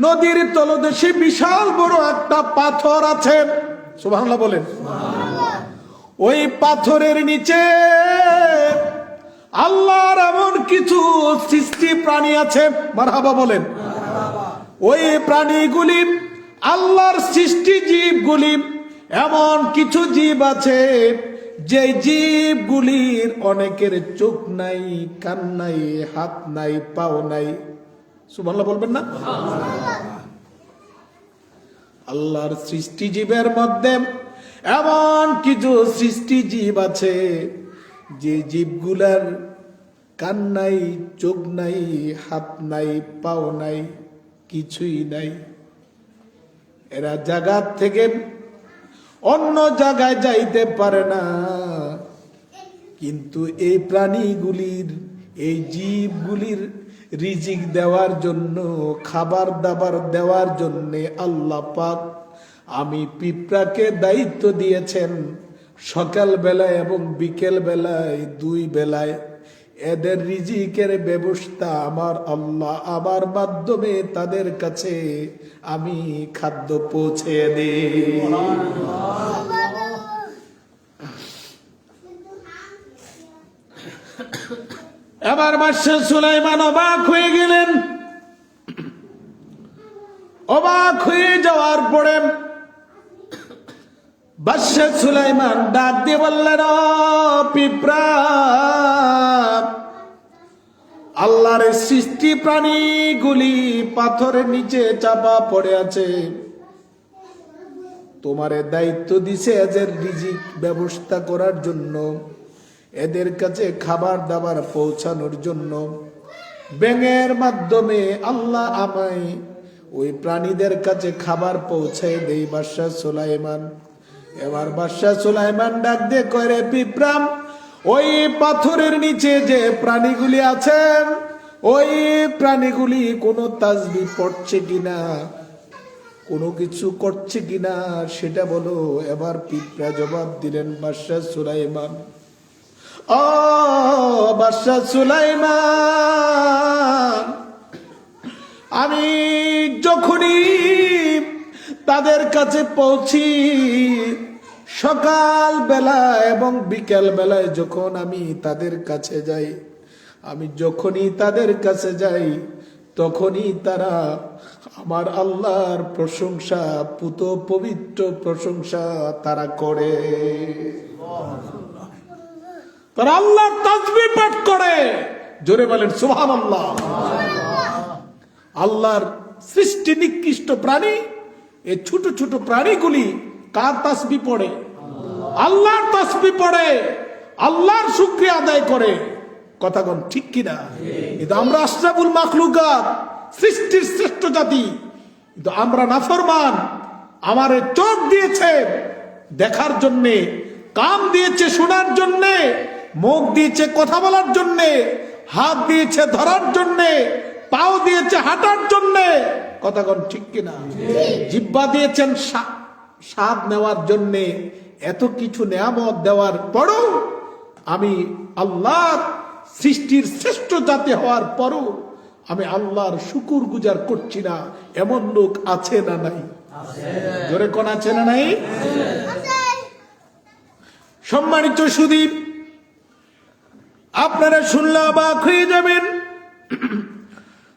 নদীর তলদেশে বিশাল বড় একটা পাথর আছে। সুবহানাল্লাহ বলেন। ওই পাথরের নিচে আল্লাহর এমন কিছু সৃষ্টি প্রাণী আছে। মারহাবা বলেন। ওই প্রাণীগুলি, আল্লাহর সৃষ্টি জীবগুলি, এমন কিছু জীব আছে যে জীবগুলির অনেকের চোখ নাই, কান নাই, হাত নাই, পাও নাই। সুবহানাল্লাহ বলবেন না? আল্লাহর সৃষ্টি জীবের মধ্যে এমন কিছু সৃষ্টি জীব আছে যে জীবগুলার কান নাই, চোখ নাই, হাত নাই, পাও নাই, কিছুই নাই। এরা জায়গা থেকে অন্য জায়গায় যাইতে পারে না, কিন্তু এই প্রাণীগুলির, এই জীবগুলির রিজিক দেওয়ার জন্য, খাবার দাবার দেওয়ার জন্য আল্লাহ পাক আমি পিঁপড়াকে দায়িত্ব দিয়েছেন, সকাল বেলায় এবং বিকেল বেলায়, দুই বেলায় এদের রিজিকের ব্যবস্থা আমার আল্লাহ আমার মাধ্যমে তাদের কাছে আমি খাদ্য পৌঁছে দিই। এবার বাদশা সুলাইমান অবাক হয়ে গেলেন। অবাক হয়ে যাওয়ার পরে বাদশা সুলাইমান ডাক দিয়ে বললেন, ও পিঁপড়া, আল্লাহর সৃষ্টি প্রাণীগুলি পাথরের নিচে চাপা পড়ে আছে, তোমারে দায়িত্ব দিছে এদের রিজিক ব্যবস্থা করার জন্য, এদের কাছে খাবার দাবার পৌঁছানোর জন্য। ব্যাঙের মাধ্যমে আল্লাহ আমায় ওই প্রাণীদের কাছে খাবার পৌঁছায় দেই বাদশা সুলাইমান। এবার বাদশা সুলাইমান ডাক দিয়ে কয়, পিঁপড়া, ওই পাথরের নিচে যে প্রাণীগুলি আছেন, ওই প্রাণীগুলি কোনো তাসবিহ পড়ছে কিনা, কোনো কিছু করছে কিনা সেটা বলো। এবার পিঁপড়া জবাব দিলেন, বাদশা সুলাইমান, ও বাদশা সুলাইমান, আমি যখনই তাদের কাছে পৌঁছি, সকাল বেলা এবং বিকেল বেলায় যখন আমি তাদের কাছে যাই, আমি যখনই তাদের কাছে যাই, তখনই তারা আমার আল্লাহর প্রশংসা, পুত পবিত্র প্রশংসা তারা করে, তারা আল্লাহর তাসবিহ পাঠ করে। জোরে বলেন সুবহানাল্লাহ। আল্লাহর সৃষ্টি নিকৃষ্ট প্রাণী, এই ছোট ছোট প্রাণীগুলি কার তাসবিহ পড়ে? আল্লাহর তাসবিহ পড়ে, আল্লাহর শুকরিয়া আদায় করে। কথা কোন ঠিক কিনা? কিন্তু আমরা আশরাফুল মাখলুকাত, সৃষ্টির শ্রেষ্ঠ জাতি, কিন্তু আমরা নাফরমান। আমারে চোখ দিয়েছে দেখার জন্যে, কান দিয়েছে শোনার জন্যে, মুখ দিয়েছে কথা বলার জন্যে, হাত দিয়েছে ধরার জন্যে, পাও দিয়েছে হাঁটার জন্যে। কথা কোন ঠিক কিনা? জিহ্বা দিয়েছেন স্বাদ নেওয়ার জন্যে। এত কিছু নেয়ামত দেওয়ার পরও আমি আল্লাহর সৃষ্টির শ্রেষ্ঠ জাতি হওয়ার পরও আমি আল্লাহর শুকুর গুজার করছি না, এমন লোক আছে না নাই? জোরে কোন আছে না নাই? সম্মানিত সুধী, আপনারা শুনলে অবাক হয়ে যাবেন।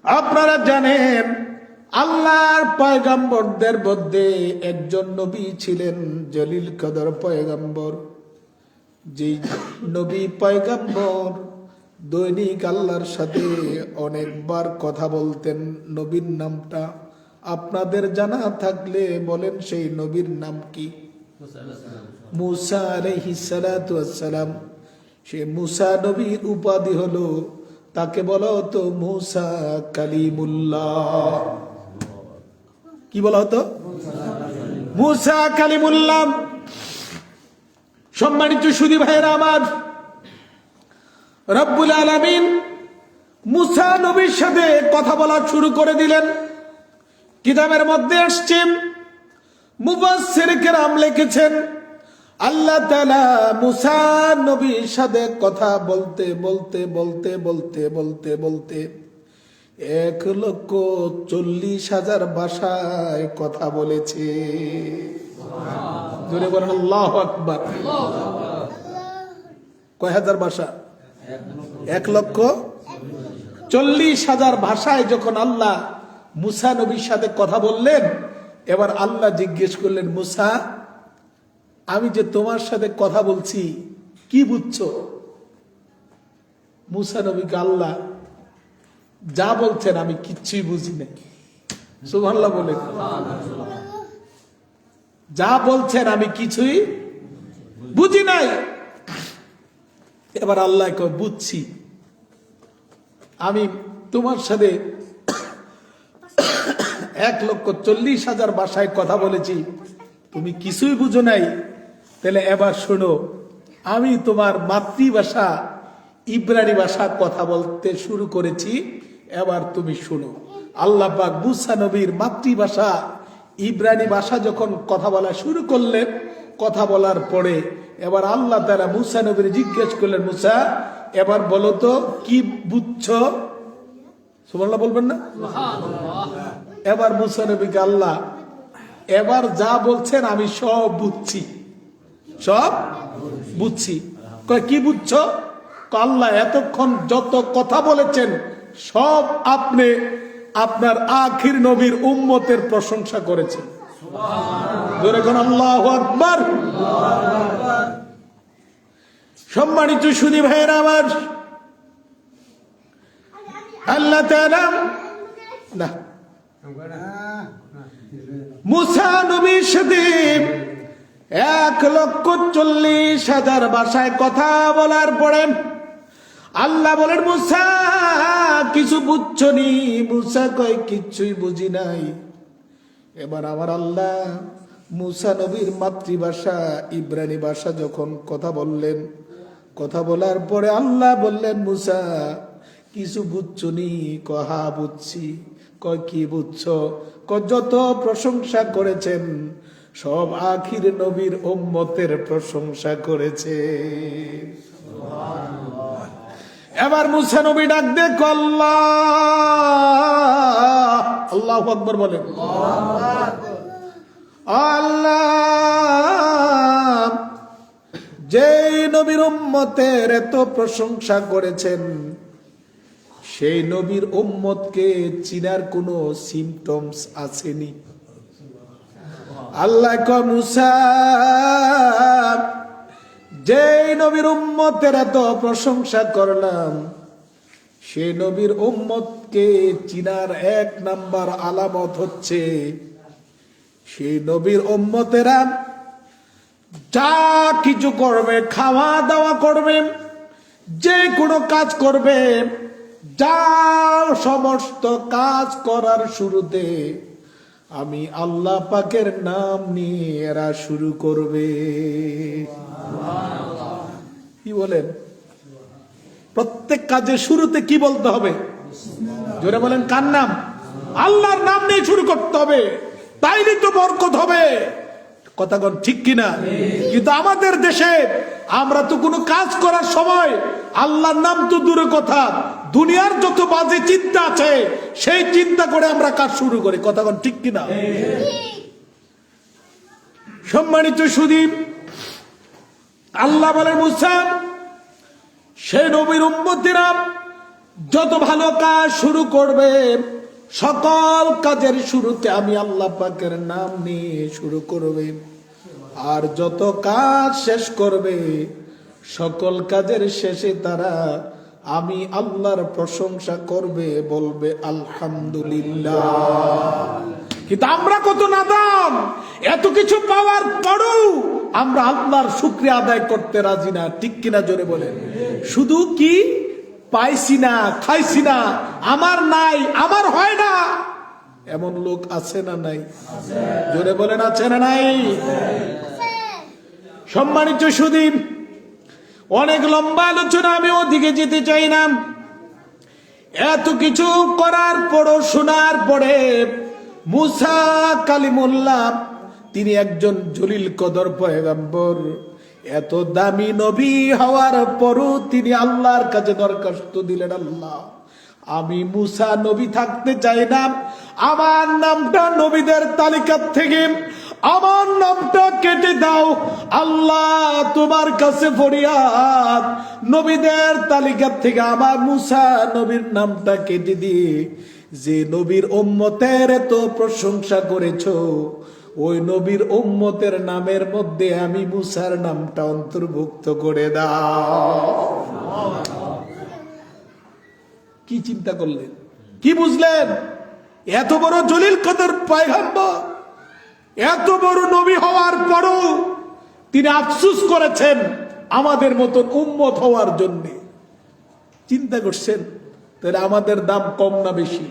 আপনারা জানেন আল্লাহর পয়গম্বরদের মধ্যে একজন নবী ছিলেন জলিল কদর পয়গম্বর। যেই নবী পয়গম্বর দৈনিক আল্লাহর সাথে অনেকবার কথা বলতেন। নবীর নামটা আপনাদের জানা থাকলে বলেন, সেই নবীর নাম কি? মুসা আলাইহিস সালাতু ওয়াস সালাম। সে মুসা নবীর উপাধি হলো, তাকে বলা হতো মুসা কালিমুল্লাহ। কি বলা হতো? মুসা কালিমুল্লাহ। সম্মানিত সুধী ভাইয়েরা আমার, রব্বুল আলামিন মুসা নবীর সাথে কথা বলা শুরু করে দিলেন। কিতাবের মধ্যে আসছে, মুফাসসির কেরাম লিখেছেন, আল্লাহ তাআলা মুসা নবীর সাথে কথা বলতে বলতে বলতে বলতে বলতে বলতে 1,40,000 ভাষায় কথা বলেছে। জোরে বলেন আল্লাহু আকবার। কয় হাজার ভাষা? 1,40,000 ভাষায় যখন আল্লাহ মুসা নবীর সাথে কথা বললেন, এবার আল্লাহ জিজ্ঞেস করলেন, মুসা, আমি যে তোমার সাথে কথা বলছি কি বুঝছো? মুসা নবীকে আল্লাহ যা বলছেন আমি কিচ্ছুই বুঝি না। সুবহানাল্লাহ বলেন। যা বলছেন আমি কিছুই বুঝি নাই। এবার আল্লাহ কয়, বুঝছি, আমি তোমার সাথে 1,40,000 ভাষায় কথা বলেছি, তুমি কিছুই বুঝো নাই। তাহলে এবার শোনো, আমি তোমার মাতৃভাষা ইব্রানি ভাষা কথা বলতে শুরু করেছি, এবার তুমি শোনো। আল্লাহ পাক মুসা নবীর মাতৃভাষা ইব্রানি ভাষা যখন কথা বলা শুরু করলেন, কথা বলার পরে এবার আল্লাহ তাআলা মুসা নবীর জিজ্ঞেস করলেন, মুসা এবার বলো তো কি বুঝছো? সুবহানাল্লাহ বলবেন না? এবার মুসা নবীকে আল্লাহ এবার যা বলছেন আমি সব বুঝছি, সব বুঝছি। কয় কি বুঝছো? আল্লাহ এতক্ষণ যত কথা বলেছেন সব আপনি আপনার আখির নবীর উম্মতের প্রশংসা করেছেন। জোরে কোন আল্লাহু আকবার। সম্মানিত সুধী ভাইয়েরা আমার, আল্লাহ তাআলা না মুসা নবীর সাথে 1,40,000 ভাষায় কথা বলার পরে আল্লাহ বলেন, মুসা কিছু বুঝছো নি? মুসা কয় কিচ্ছুই বুঝি নাই। এবার আমার আল্লাহ মুসা নবীর মাতৃভাষা ইব্রানি ভাষা যখন কথা বললেন, কথা বলার পরে আল্লাহ বললেন, মুসা কিছু বুঝছো নি? কয় হ্যাঁ বুঝছি। কয় কি বুঝছো? কয় যত প্রশংসা করেছেন সব আখির নবীর উম্মতের প্রশংসা করেছে। এবার মুসা নবী ডাক দে, আল্লাহ, আল্লাহু আকবার বলেন। আল্লাহ যে নবীর উম্মতের এত প্রশংসা করেছেন, সেই নবীর উম্মতকে চিনার কোনো সিমটমস আসেনি। আল্লাহ কয়, মুসা যে নবীর উম্মতের এত প্রশংসা করলাম, সেই নবীর উম্মতকে চিনার 1 নাম্বার আলামত হচ্ছে সেই নবীর উম্মতেরা যা কিছু করবে, খাওয়া দাওয়া করবে, যে কোনো কাজ করবে, যা সমস্ত কাজ করার শুরুতে আমি আল্লাহ পাকের নাম নিয়ে এরা শুরু করবে। কি বলেন? প্রত্যেক কাজের শুরুতে কি বলতে হবে? জোরে বলেন, কার নাম? আল্লাহর নাম নিয়ে শুরু করতে হবে, তাইলে তো বরকত হবে। কথাগণ ঠিক কিনা? কিন্তু আমাদের দেশে আমরা তো কোনো কাজ করার সময় আল্লাহর নাম তো দূরে কথা, দুনিয়ার যত বাজে চিন্তা আছে সেই চিন্তা করে আমরা কাজ শুরু করি। কথাগণ ঠিক কিনা? সম্মানিত সুধী, আল্লাহ বলেন মুসা, সেই নবীর উম্মতিরা যত ভালো কাজ শুরু করবে, সকল কাজের শুরুতে আমি আল্লাহ পাকের নাম নিয়ে শুরু করবে, আর যত কাজ শেষ করবে, সকল কাজের শেষে তারা আমি আল্লাহর প্রশংসা করবে, বলবে আলহামদুলিল্লাহ। কিন্তু আমরা কত নাদান, এত কিছু পাওয়ার পরও আমরা আল্লাহর শুকরিয়া আদায় করতে রাজি না, ঠিক কিনা জোরে বলেন। শুধু কি পাইছি না, খাইছি না, আমার নাই, আমার হয় না, এমন লোক আছে না নাই? জোরে বলেন আছে না নাই? সম্মানিত সুধী, অনেক লম্বা আলোচনা, আমি ওদিকে যেতে চাই না। এত কিছু করার পরও, শোনার পরে মুসা কালিমুল্লাহ তিনি একজন জলিল কদর পয়গম্বর, এত দামি নবী হওয়ার পরও তিনি আল্লাহর কাছে দরখাস্ত দিলেন, আল্লাহ আমি মুসা নবী থাকতে চাই না, আমার নামটা নবীদের তালিকা থেকে আমার নামটা কেটে দাও। আল্লাহ তোমার কাছে ফরিয়াদ, নবীদের তালিকা থেকে আমার মুসা নবীর নামটা কেটে দিয়ে যে নবীর উম্মতের এত প্রশংসা করেছো, ওই নবীর উম্মতের নামের মধ্যে আমি মুসার নামটা অন্তর্ভুক্ত করে দাও। কি চিন্তা করলেন, কি বুঝলেন? এত বড় জলিল কদর পয়গম্বর, এত বড় নবী হওয়ার পরও তিনি আফসোস করেছেন আমাদের মতন উম্মত হওয়ার জন্য। চিন্তা করছেন, তাহলে আমাদের দাম কম না বেশি?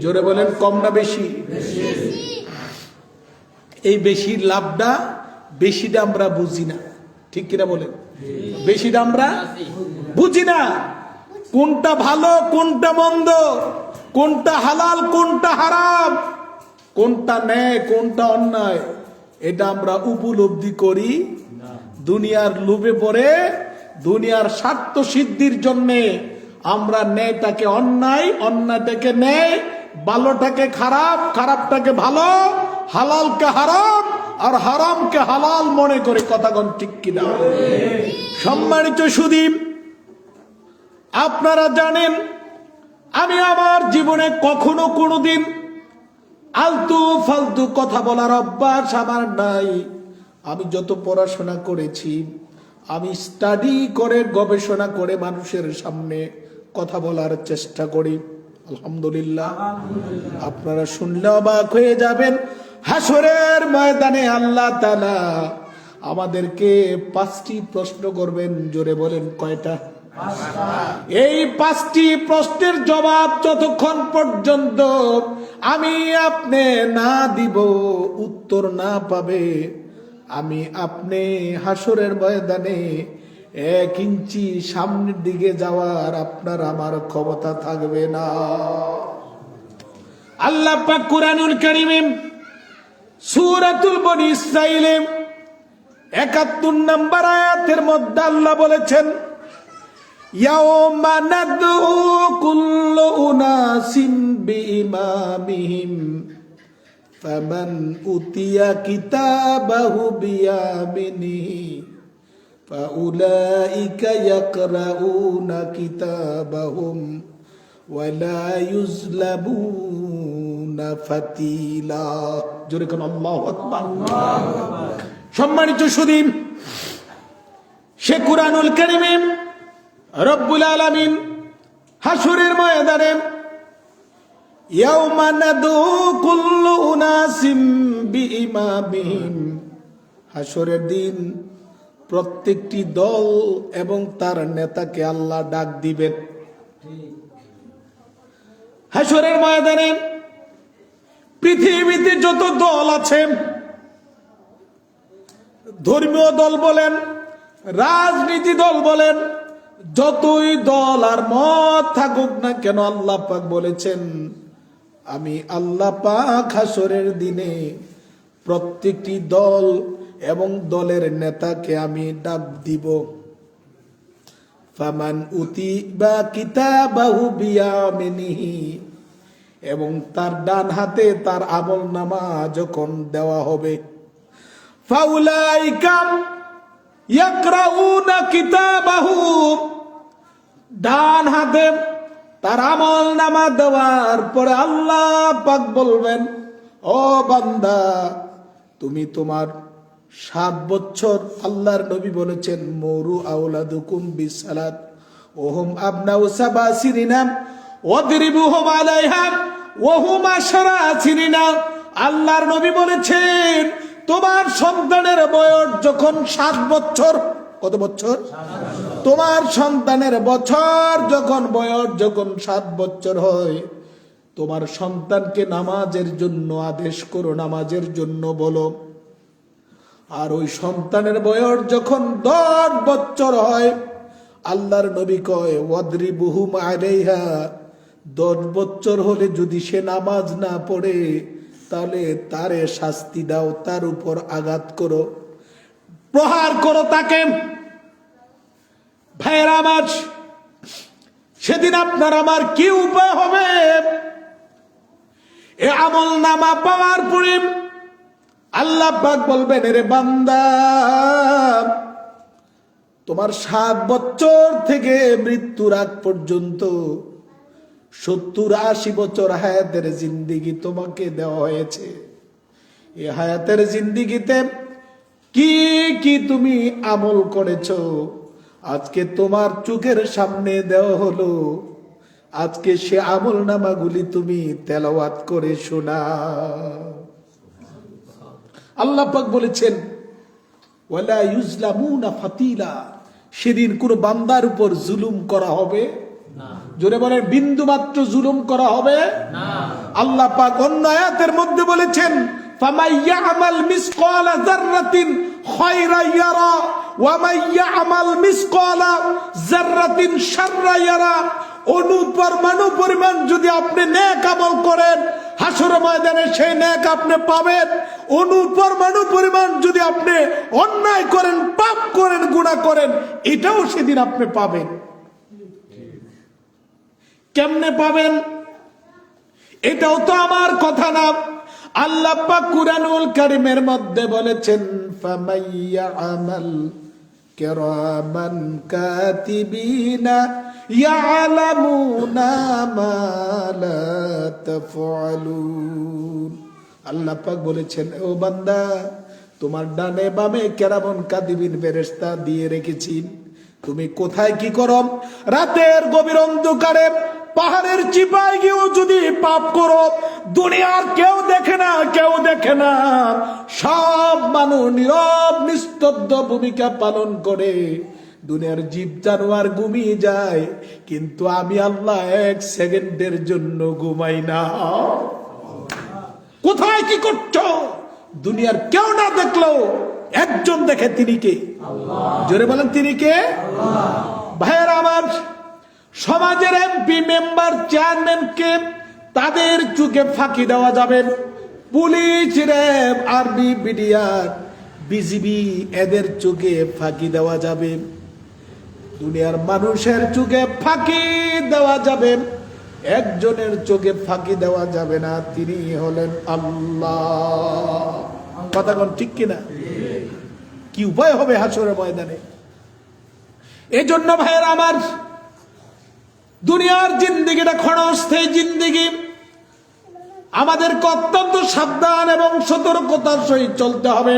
জোরে বলেন, কম না বেশি? এই বেশির লাভটা, বেশিটা আমরা বুঝি না, ঠিক কিনা বলেন? বেশিটা আমরা বুঝি না, কোনটা ভালো কোনটা মন্দ, কোনটা হালাল কোনটা হারাম, কোনটা ন্যায় কোনটা অন্যায়, এটা আমরা উপলব্ধি করি। দুনিয়ার লোভে পড়ে, দুনিয়ার স্বার্থ সিদ্ধির জন্যে আমরা ন্যায়টাকে অন্যায়, অন্যায়টাকে ন্যায়, ভালোটাকে খারাপ, খারাপটাকে ভালো, হালালকে হারাম আর হারামকে হালাল মনে করে। কথাগণ ঠিক কিনা? সম্মানিত সুধী, আপনারা জানেন আমি আমার জীবনে কখনো কোনোদিন আলতু ফালতু কথা বলার অভ্যাস আমার নাই। আমি যত পড়াশোনা করেছি, আমি স্টাডি করে গবেষণা করে মানুষের সামনে কথা বলার চেষ্টা করি। আলহামদুলিল্লাহ। আপনারা শুনলে অবাক হয়ে যাবেন, হাসরের ময়দানে আল্লাহ তাআলা আমাদেরকে 5টি প্রশ্ন করবেন। জোরে বলেন, কয়টা? এই 5টি প্রশ্নের জবাব যতক্ষণ পর্যন্ত আমি আপনি না দিব, উত্তর না পাবে, আমি আপনি হাসরের ময়দানে 1 ইঞ্চি সামনের দিকে যাওয়ার আপনার আমার ক্ষমতা থাকবে না। আল্লাহ পাক কুরআনুল কারীমে সূরাতুল বনী ইসরাঈলে 71 নম্বর আয়াতের মধ্যে আল্লাহ বলেছেন, ইয়াওমা নাদউ কুল্লু উনাসিম বিইমামিহিম ফামান উতিয়া কিতাবাহু বিয়ামিনিহি ফাউলাইকা ইয়াকরাউনা কিতাবাহুম ওয়ালা ইউজলামুনা ফাতিলা। জোরে কোন আল্লাহু আকবার। সম্মানিত সুধী, সে কুরআনুল কারীমে রব্বুল আলামিন হাসরের ময়দানে ইয়াওমা নাদউ কুল্লু উনাসিম বিইমামিহিম, হাসরের দিন প্রত্যেকটি দল এবং তার নেতাকে আল্লাহ ডাক দিবেন। হাসরের ময়দানে পৃথিবীতে যত দল আছে, ধর্মীয় দল বলেন, রাজনীতি দল বলেন, যতই দল আর মত থাকুক না কেন, আল্লাহ পাক বলেছেন আমি আল্লাহ পাক হাসরের দিনে প্রত্যেকটি দল এবং দলের নেতাকে আমি ডাক দিব। ফামান উতিবা কিতাবাহু বিয়ামিনিহি, এবং তার ডান হাতে তার আমলনামা যখন দেওয়া হবে, ফাউলাইকা ইয়াকরাউনা কিতাবাহুম, ডান হাতে তার আমল নামা দেওয়ার পরে আল্লাহ পাক বলবেন, ও বান্দা তুমি তোমার 7 বছর, আল্লাহর নবী বলেছেন মরু আওলাদুকুম বিসালাত ওহুম আবনাউ সাবা সিনিনা ওয়াদরিবুহুম আলাইহা ওহুম আশরা সিনিনা। আল্লাহর নবী বলেছেন তোমার সন্তানের বয়স যখন 7 বছর, কত বছর? তোমার সন্তানের বয়স যখন 7 বছর হয়, তোমার সন্তানকে নামাজের জন্য আদেশ করো, নামাজের জন্য বলো। আর ওই সন্তানের বয়স যখন 10 বছর হয়, আল্লাহর নবী কয় ওয়াদরিবুহুম আলাইহা, 10 বছর হলে যদি সে নামাজ না পড়ে তাহলে তারে শাস্তি দাও, তার উপর আঘাত করো, প্রহার করো তাকে। ভাইয়েরা আমার, সেদিন আপনার আমার কি উপায় হবে? এ আমল নামা পাওয়ার পরে আল্লাহ পাক বলবেন, রে বান্দা তোমার 7 বছর থেকে মৃত্যুর আগ পর্যন্ত 70-80 বছর হায়াতের জিন্দিগি তোমাকে দেওয়া হয়েছে। এই হায়াতের জিন্দিগিতে কি কি তুমি আমল করেছো আজকে তোমার চোখের সামনে দেওয়া হলো। আজকে সে আমল নামাগুলি তুমি তেলাওয়াত করে শোনা। আল্লাহ পাক বলেছেন ওয়ালা ইউজলামুনা ফাতিলা, সেদিন কোন বান্দার উপর জুলুম করা হবে না। জোরে বলেন, বিন্দু মাত্র জুলুম করা হবে না। আল্লাহ পাক অন্য আয়াতের মধ্যে বলেছেন ফামাইয়ামাল মিসকালা যাররাতিন খায়রা ইয়ারা ওয়া মাইয়ামাল মিসকালা যাররাতিন শাররা ইয়ারা। অনুপরমাণু পরিমাণ যদি আপনি নেক আমল করেন, হাসর ময়দানে সেই নেক আপনি পাবেন। অনুপরমাণু পরিমাণ যদি আপনি অন্যায় করেন, পাপ করেন, গুনাহ করেন, এটাও সেদিন আপনি পাবেন। কেমনে পাবেন? এটাও তো আমার কথা না। আল্লাহ পাক কুরআনুল কারীমের মধ্যে বলেছেন ফামাইয়ামাল কিরামান কাতিবিনা ইয়ালামুনা মা লা তাফআলুন। আল্লাহ পাক বলেছেন, ও বান্দা তোমার ডানে বামে কিরামান কাতিবিন ফেরেশতা দিয়ে রেখেছি, তুমি কোথায় কি করো? রাতের গভীর অন্ধকারে পাহাড়ের চিপায় গিয়েও যদি পাপ করো, দুনিয়ার কেউ দেখে না, কেউ দেখে না, সব মানুষ নীরব নিস্তব্ধ ভূমিকা পালন করে, দুনিয়ার জীব জানোয়ার ঘুমিয়ে যায়, কিন্তু আমি আল্লাহ 1 সেকেন্ডের জন্য ঘুমাই না। কোথায় কি করছো? দুনিয়ার কেউ না দেখলো একজন দেখে, তিনি কে? আল্লাহ। জোরে বলেন, তিনি কে? আল্লাহ। ভাইয়েরা আমার, সমাজের এমপি, মেম্বার, চেয়ারম্যানকে তাদের চোখে ফাঁকি দেওয়া যাবে। Police, RAB, army, BDR, BGB, এদের চোখে ফাঁকি দেওয়া যাবে। দুনিয়ার মানুষের চোখে ফাঁকি দেওয়া যাবে, একজনের চোখে ফাঁকি দেওয়া যাবে না, তিনি হলেন আল্লাহ। কথা কোন ঠিক কিনা? কি উপায় হবে হাসরের ময়দানে? এজন্য ভাইয়েরা আমার, দুনিয়ার জিন্দেগিটা ক্ষণস্থায়ী জিন্দেগি, আমাদেরকে অত্যন্ত সাবধান এবং সতর্কতার সহিত চলতে হবে।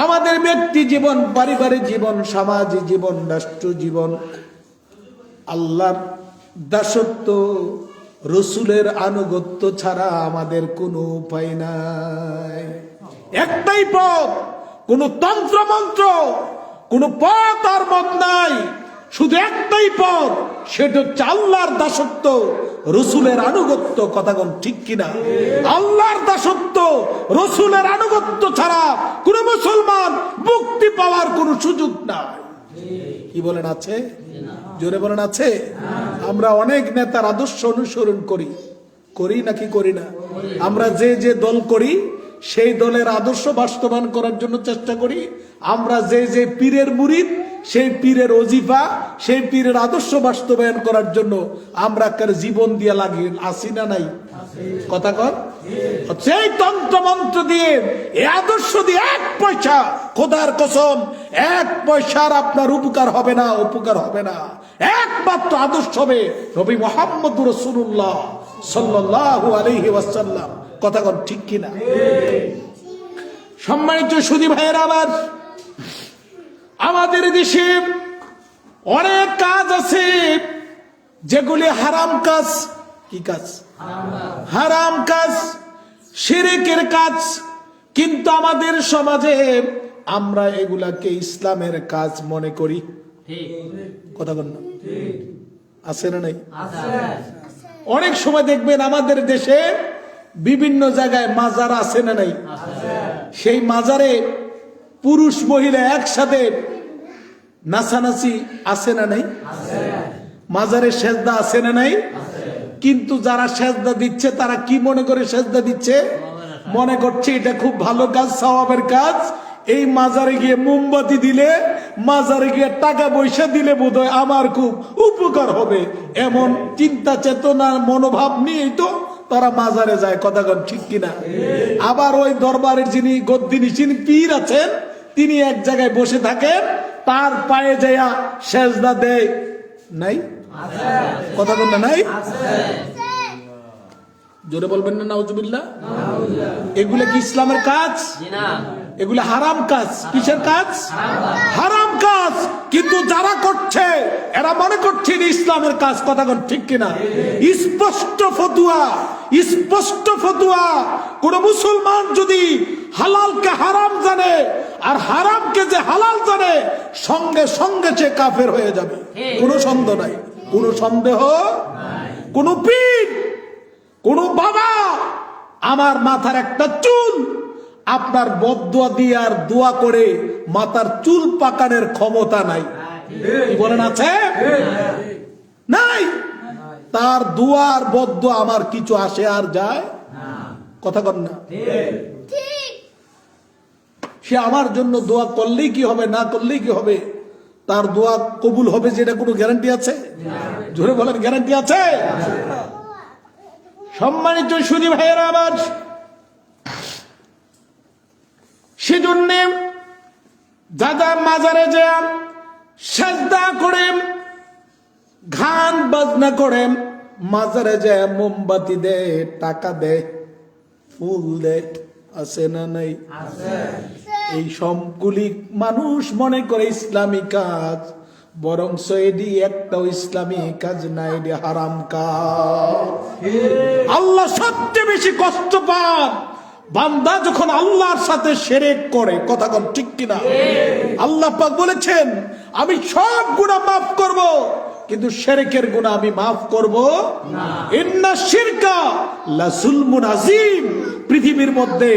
আমাদের ব্যক্তি জীবন, পারিবারিক জীবন, সামাজিক জীবন, রাষ্ট্র জীবন, আল্লাহর দাসত্ব, রসুলের আনুগত্য ছাড়া আমাদের কোনো উপায় নাই। একটাই পথ, কোন তন্ত্র মন্ত্র, কোন পথ আর মত নাই, শুধু একটাই পথ, সেটা হচ্ছে আল্লাহর দাসত্ব, রসুলের আনুগত্য। কথা কোন ঠিক কিনা? আল্লাহর দাসত্ব, রসুলের আনুগত্য ছাড়া কোন মুসলমান মুক্তি পাওয়ার কোন সুযোগ নাই। কি বলেন, আছে? জোরে বলেন, আছে? আমরা অনেক নেতার আদর্শ অনুসরণ করি, করি নাকি করি না? আমরা যে যে দল করি, সেই দলের আদর্শ বাস্তবায়ন করার জন্য চেষ্টা করি। আমরা যে যে পীরের মুরিদ, সেই পীরের ওজিফা, সেই পীরের আদর্শ বাস্তবায়ন করার জন্য আমরা কার জীবন দিয়ে লাগি আসি না নাই? কথা কর। সেই তন্ত্র মন্ত্র দিয়ে, এই আদর্শ দিয়ে এক পয়সা, খোদার কসম, এক পয়সার আপনার উপকার হবে না, উপকার হবে না। একমাত্র আদর্শ হবে নবী মুহাম্মদ রাসূলুল্লাহ সাল্লাল্লাহু আলাইহি ওয়াসাল্লাম। কথা কর ঠিক কিনা? সম্মানিত সুধী ভাইয়েরা, আমাদের দেশে অনেক কাজ আছে যেগুলি হারাম কাজ। কি কাজ? হারাম কাজ, শিরকের কাজ। কিন্তু আমাদের সমাজে আমরা এগুলাকে ইসলামের কাজ মনে করি। কথা বল না, আছে না নাই? অনেক সময় দেখবেন আমাদের দেশে বিভিন্ন জায়গায় মাজার আছে না নাই? সেই মাজারে পুরুষ মহিলা একসাথে নাচানাচি আছে না নাই? মাজারে সেজদা আছে না নাই? কিন্তু যারা সেজদা দিচ্ছে তারা কি মনে করে সেজদা দিচ্ছে? মনে করছে এটা খুব ভালো কাজ, সওয়াবের কাজ। এই মাজারে গিয়ে মোমবাতি দিলে, মাজারে গিয়ে টাকা পয়সা দিলে বোধহয় আমার খুব উপকার হবে, এমন চিন্তা চেতনার মনোভাব নিয়েই তো তারা মাজারে যায়। কথা কন ঠিক কিনা? আবার ওই দরবারের যিনি গদ্দিনী, যিনি পীর আছেন, তিনি এক জায়গায় বসে থাকেন, তার পায়ে যায়া সেজদা দেয় নাই? কথা বল না, নাই? জোরে বলবেন না নাউজুবিল্লাহ। এগুলা কি ইসলামের কাজ? এগুলা হারাম কাজ। কিসের কাজ? হারাম কাজ। কিন্তু যারা করছে এরা মনে করছে ইসলামের কাজ। কথা কন ঠিক কিনা? স্পষ্ট ফতুয়া, স্পষ্ট ফতুয়া। কোন মুসলমান যদি হালালকে হারাম জানে আর হারামকে যে হালাল জানে, সঙ্গে সঙ্গে সে কাফের হয়ে যাবে। কোনো সন্দেহ নাই, কোনো সন্দেহ। কোন পীর, কোন বাবা আমার মাথার একটা চুল আপনার বদদুয়া দিয়ে আর দোয়া করে মাথার চুল পাকানোর ক্ষমতা নাই। কি বলেন, আছে? নাই। তার দোয়া আর বদদুয়া আমার কিছু আসে আর যায়? কথা কন না। সে আমার জন্য দোয়া করলেই কি হবে, না করলেই কি হবে? তার দোয়া কবুল হবে যেটা কোনো গ্যারান্টি আছে? জোরে বলেন, গ্যারান্টি আছে? সম্মানিত সুধী ভাইয়েরা আমার, সেজন্য দাদা মাজারে যান, সাজদা করেন, গান বাজনা করেন, মাজারে যায় মোমবাতি দেয়, টাকা দেয়, ফুল দেয়, আছে না নাই? এই সবগুলি মানুষ মনে করে ইসলামী কাজ, বরং এটি একটাও ইসলামী কাজ না, এটি হারাম কাজ। আল্লাহ সবচেয়ে বেশি কষ্ট পান বান্দা যখন আল্লাহর সাথে শিরক করে। কথা কন ঠিক কিনা? আল্লাহ পাক বলেছেন আমি সব গুনাহ মাফ করব, কিন্তু শিরকের গুনাহ আমি মাফ করব না। ইন্না শিরকা লাযুলমুন আযীম। পৃথিবীর মধ্যে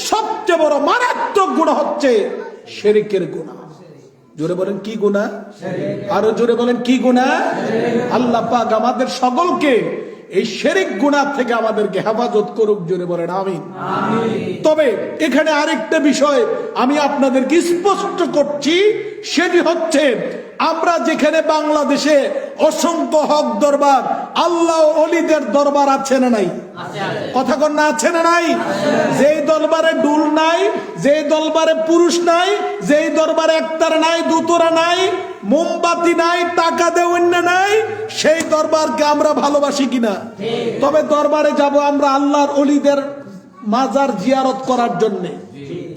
সবচেয়ে বড় মারাত্মক গুনাহ হচ্ছে শিরকের গুনাহ। জোরে বলেন কি গুনাহ? আরো জোরে বলেন কি গুনাহ? আল্লাহ পাক আমাদের সকলকে এই শিরক গুনাহ থেকে আমাদেরকে হেফাজত করুক। জোরে বলেন আমিন। তবে এখানে আরেকটা বিষয় আমি আপনাদেরকে স্পষ্ট করছি, সেটি হচ্ছে আমরা যেখানে বাংলাদেশে অসংখ্য হক দরবার, আল্লাহ ওলিদের দরবার আছে না নাই? কথা কন না, আছে না নাই? যেই দরবারে ডুল নাই, যেই দরবারে পুরুষ নাই, যেই দরবারে একতার নাই, দুতরা নাই, মোমবাতি নাই, টাকা দে অন্য নাই, সেই দরবারকে আমরা ভালোবাসি কিনা? তবে দরবারে যাব আমরা আল্লাহর ওলিদের মাজার জিয়ারত করার জন্যে।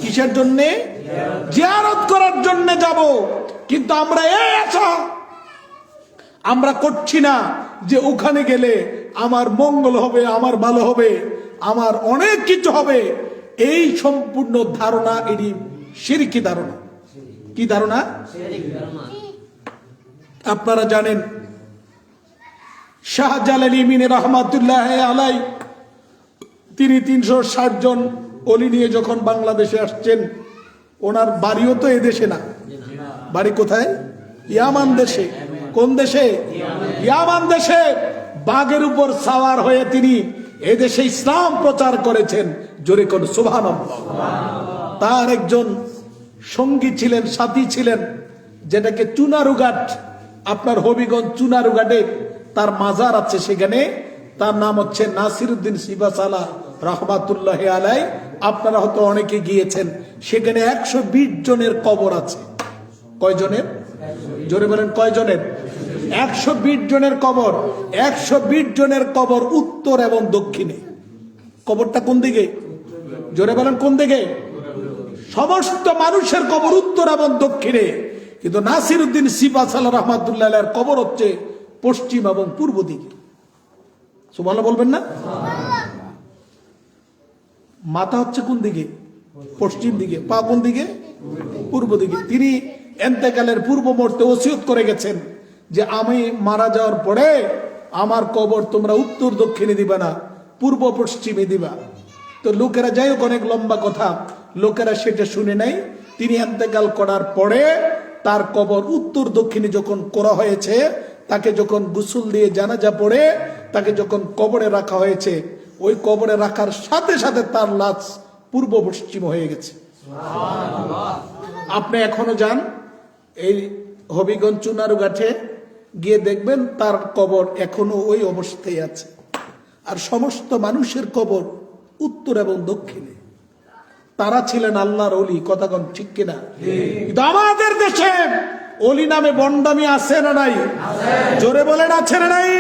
কিসের জন্যে? জিয়ারত করার জন্য যাব। কিন্তু আমরা এই আশা আমরা করছি না যে ওখানে গেলে আমার মঙ্গল হবে, আমার ভালো হবে, আমার অনেক কিছু হবে। এই সম্পূর্ণ ধারণা এটি শিরকি ধারণা। কি ধারণা? আপনারা জানেন শাহজালাল ইমিন রহমাতুল্লাহ আলাই, তিনি ৩৬০ জন অলি নিয়ে যখন বাংলাদেশে আসছেন, ওনার বাড়িও তো এ দেশে না। বাড়ি কোথায়? ইয়ামান দেশে। কোন দেশে? ইয়ামান দেশে। বাঘের উপর সাওয়ার হয়ে তিনি এই দেশে ইসলাম প্রচার করেছেন, জোরে কোন সুবহানাল্লাহ। তার একজন সঙ্গী ছিলেন, সাথী ছিলেন, যেটাকে চুনারুঘাট, আপনার হবিগঞ্জ চুনারুঘাটে তার মাজার আছে, সেখানে তার নাম হচ্ছে নাসিরউদ্দিন সিবাসালা রহমাতুল্লাহ আলাই। আপনারা হয়তো অনেকে গিয়েছেন, সেখানে 120 জনের কবর আছে। কয়জনের? জোরে বলেন কয়জনের? 120 জনের কবর। 120 জনের কবর উত্তর এবং দক্ষিণে। কবরটা কোন দিকে? জোরে বলেন কোন দিকে? সমস্ত মানুষের কবর উত্তর এবং দক্ষিণে, কিন্তু নাসিরউদ্দিন সিবাসালা রহমাতুল্লাহ আলাইহির কবর হচ্ছে পশ্চিম এবং পূর্ব দিকে। সুবহানাল্লাহ বলবেন না? মাথা হচ্ছে কোন দিকে? পশ্চিম দিকে। পা কোন দিকে? পূর্ব দিকে। তিনি এন্তেকালের পূর্ব মুহূর্তে ওসিয়ত করে গেছেন যে আমি মারা যাওয়ার পরে আমার কবর তোমরা উত্তর দক্ষিণে দিবা না, পূর্ব পশ্চিমে দিবা। তো লোকেরা, যাই হোক অনেক লম্বা কথা, লোকেরা সেটা শুনে নাই। তিনি এন্তেকাল করার পরে তার কবর উত্তর দক্ষিণে যখন করা হয়েছে, তাকে যখন গোসল দিয়ে জানাজা পড়ে তাকে যখন কবরে রাখা হয়েছে, ওই কবরে রাখার সাথে সাথে তার লাশ পূর্ব পশ্চিম হয়ে গেছে। আপনি এখনো যান এই হবিগঞ্জ চুনারুঘাটে, গিয়ে দেখবেন তার কবর এখনো ওই অবস্থায় আছে। আর সমস্ত মানুষের কবর উত্তর এবং দক্ষিণে। তারা ছিলেন আল্লাহর ওলি, কথা কোন ঠিক কিনা? কিন্তু আমাদের দেশে ওলি নামে ভণ্ডামি আছে না নাই? জোরে বলেন আছে না নাই?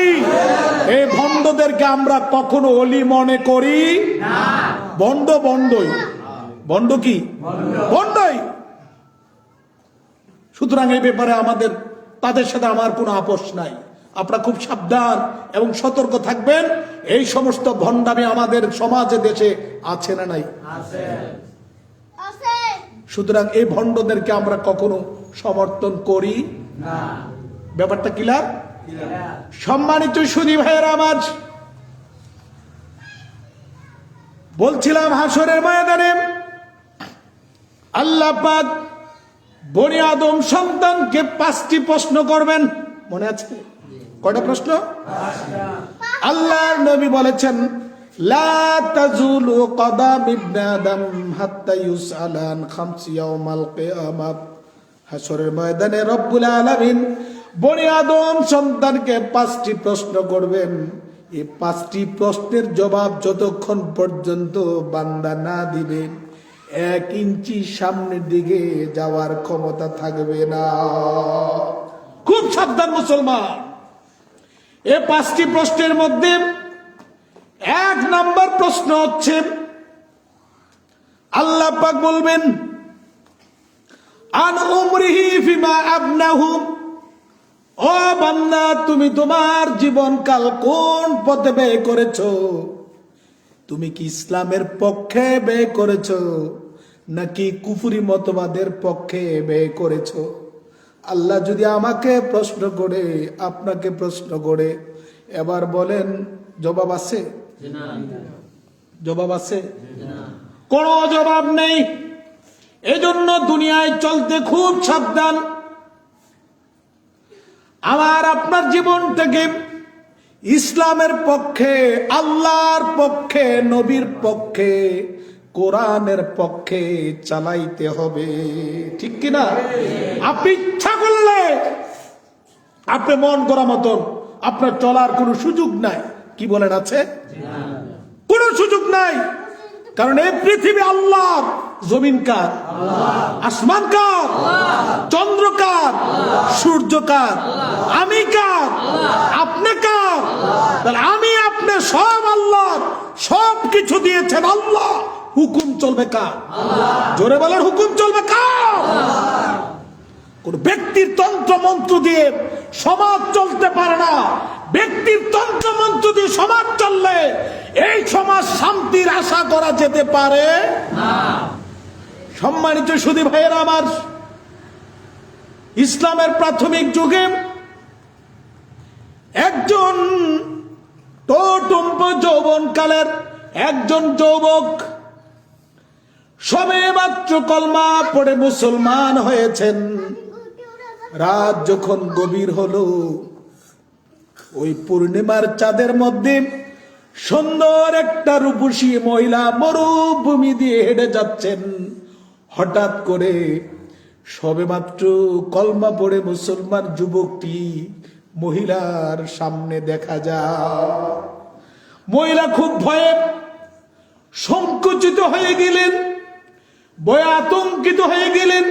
এই ভণ্ডদেরকে আমরা কখনো ওলি মনে করি না। ভণ্ড ভণ্ডই। ভণ্ড কি? ভণ্ডই। সুতরাং এই ব্যাপারে আমাদের, তাদের সাথে আমার কোনো আপোষ নাই। আপনারা খুব সাবধান এবং সতর্ক থাকবেন। এই সমস্ত ভণ্ডামি আমাদের সমাজে, দেশে আছে না নাই? সুতরাং এই ভণ্ডদেরকে আমরা কখনো সমর্থন করি না। ব্যাপারটা ক্লিয়ার? সম্মানিত সুধী ভাইয়েরা আমার, বলছিলাম হাসরের ময়দানে আল্লাহ পাক বনি আদম সন্তানকে 5টি প্রশ্ন করবেন। মনে আছে? কয়টা প্রশ্ন? আল্লাহর নবী বলেছেন, লা তাজুলু কদাম ইবনে আদম হাত্তা ইউসআলা আন খামসি ইয়াউমাল কিয়ামাহ। হাসরের ময়দানে রব্বুল আলামিন বনি আদম সন্তানকে 5টি প্রশ্ন করবেন। এই 5টি প্রশ্নের জবাব যতক্ষণ পর্যন্ত বান্দা না দিবে, 1 ইঞ্চি সামনের দিকে যাওয়ার ক্ষমতা থাকবে না। খুব সাবধান মুসলমান। এই 5টি প্রশ্নের মধ্যে 1 নাম্বার প্রশ্ন হচ্ছে, আল্লাহ পাক বলবেন, আন উমরিহি ফিমা আবনাহু। ও বান্দা, তুমি তোমার জীবনকাল কোন পথে ব্যয় করেছো? তুমি কি ইসলামের পক্ষে ব্যয় করেছো নাকি কুফরি মতবাদের পক্ষে ব্যয় করেছো? আল্লাহ যদি আমাকে প্রশ্ন করে, আপনাকে প্রশ্ন করে, এবার বলেন জবাব আছে? জবাব আছে? কোনো জবাব নেই। এজন্য দুনিয়ায় চলতে খুব সাবধান। আমার আপনার জীবন থেকে ইসলামের পক্ষে, আল্লাহর পক্ষে, নবীর পক্ষে, কোরআনের পক্ষে চালাইতে হবে, ঠিক কিনা? আপনি ইচ্ছা করলে আপনি মন করা মতন আপনার চলার কোনো সুযোগ নাই। কি বলেন আছে? কোনো সুযোগ নাই। কারণ এই পৃথিবী আল্লাহর, জমিন কার? আসমান কার? চন্দ্র কার? সূর্য কার? আমি কার? আপনি কার? তাহলে আমি আপনি সব আল্লাহ, সব কিছু দিয়েছেন আল্লাহ। হুকুম চলবে কার? জোরে বলেন, হুকুম চলবে কার? কোন ব্যক্তির তন্ত্র মন্ত্র দিয়ে সমাজ চলতে পারে না। ব্যক্তির তন্ত্র মন্ত্র দিয়ে সমাজ চললে এই সমাজ শান্তির আশা করা যেতে পারে না। সম্মানিত সুধী ভাইয়েরা আমার, ইসলামের প্রাথমিক যুগে একজন টোটুম্ব যৌবনকালের একজন যুবক সবে মাত্র কলমা পড়ে মুসলমান হয়েছেন। রাত যখন গভীর হলো, ওই পূর্ণিমার চাঁদের মধ্যে সুন্দর একটা রূপসী মহিলা মরুভূমি দিয়ে হেঁটে যাচ্ছেন। হঠাৎ করে সবেমাত্র কলমা পড়ে মুসলমান যুবকটি মহিলার সামনে দেখা যায়। মহিলা খুব ভয়ে সংকুচিত হয়ে গেলেন, ভয়ে আতঙ্কিত হয়ে গেলেন,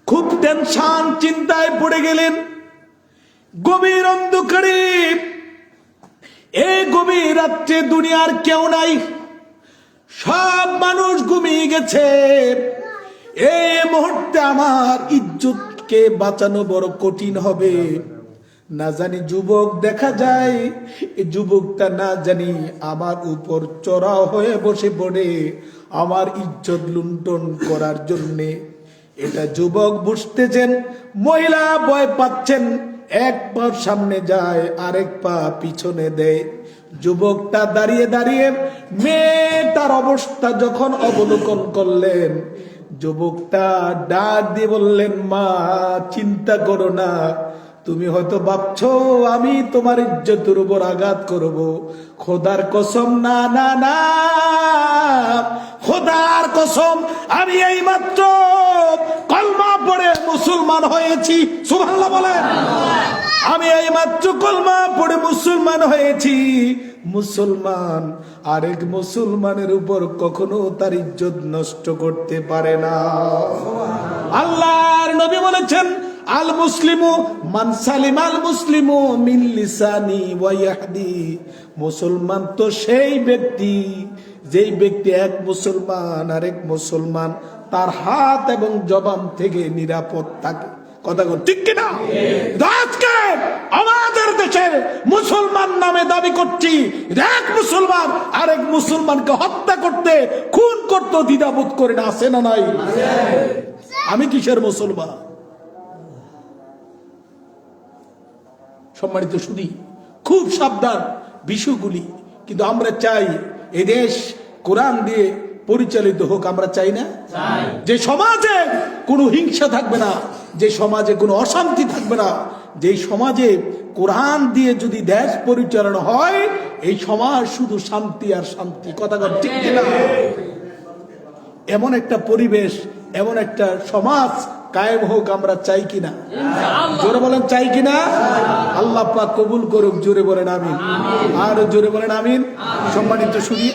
খুব টেনশন চিন্তায় পড়ে গেলেন। গভীর অন্ধকারে, এই গভীর রাত্রে দুনিয়ার কেউ নাই, সব মানুষ ঘুমিয়ে গেছে। এই মুহূর্তে আমার ইজ্জতকে বাঁচানো বড় কঠিন হবে। না জানি যুবক দেখা যায়, এই যুবকটা না জানি আমার উপর চড়াও হয়ে বসে পড়ে আমার ইজ্জত লুণ্ঠন করার জন্যে। এটা যুবক বুঝতেছেন, মহিলা ভয় পাচ্ছেন, এক পা সামনে যায়, আরেক পা পিছনে দেয়। যুবকটা দাঁড়িয়ে দাঁড়িয়ে মেয়েটার অবস্থা যখন অবলোকন করলেন, যুবকটা ডাক দিয়ে বললেন, মা চিন্তা করো না, তুমি হয়তো ভাবছো আমি তোমার ইজ্জতের উপর আঘাত করব। খোদার কসম, না না না, খোদার কসম, আমি এই মাত্র কলমা পড়ে মুসলমান হয়েছি। সুবহানাল্লাহ বলেন। আমি এই মাত্র কলমা পড়ে মুসলমান হয়েছি। মুসলমান আরেক মুসলমানের উপর কখনো তার ইজ্জত নষ্ট করতে পারে না। আল্লাহর নবী বলেছেন, আল মুসলিমু মান সালিম আল মুসলিমু মিন লিসানি ওয়া ইয়াহদি। মুসলমান তো সেই ব্যক্তি, যেই ব্যক্তি এক মুসলমান আরেক মুসলমান তার হাত এবং জবান থেকে নিরাপদ থাকে। কথা বল ঠিক কিনা? আজকে আমাদের দেশে মুসলমান নামে দাবি করছি, এক মুসলমান আরেক মুসলমানকে হত্যা করতে, খুন করতে দ্বিধাবোধ করে না, আছে না নাই? আমি কিসের মুসলমান? সম্মানিত শুধু খুব সাবধান বিষয়গুলি। কিন্তু আমরা চাই এই দেশ কোরআন দিয়ে পরিচালিত হোক, আমরা চাই না? যে সমাজে কোনো হিংসা থাকবে না, যে সমাজে কোনো অশান্তি থাকবে না, যে সমাজে কোরআন দিয়ে যদি দেশ পরিচালনা হয়, এই সমাজ শুধু শান্তি আর শান্তি। কথা ঠিক কিনা? এমন একটা পরিবেশ, এমন একটা সমাজ কায়েম হোক, আমরা চাই কিনা? জোরে বলেন চাই কিনা? আল্লাহ পাক কবুল করুক। জোরে বলেন আমিন। আর জোরে বলেন আমিন। সম্মানিত শুধু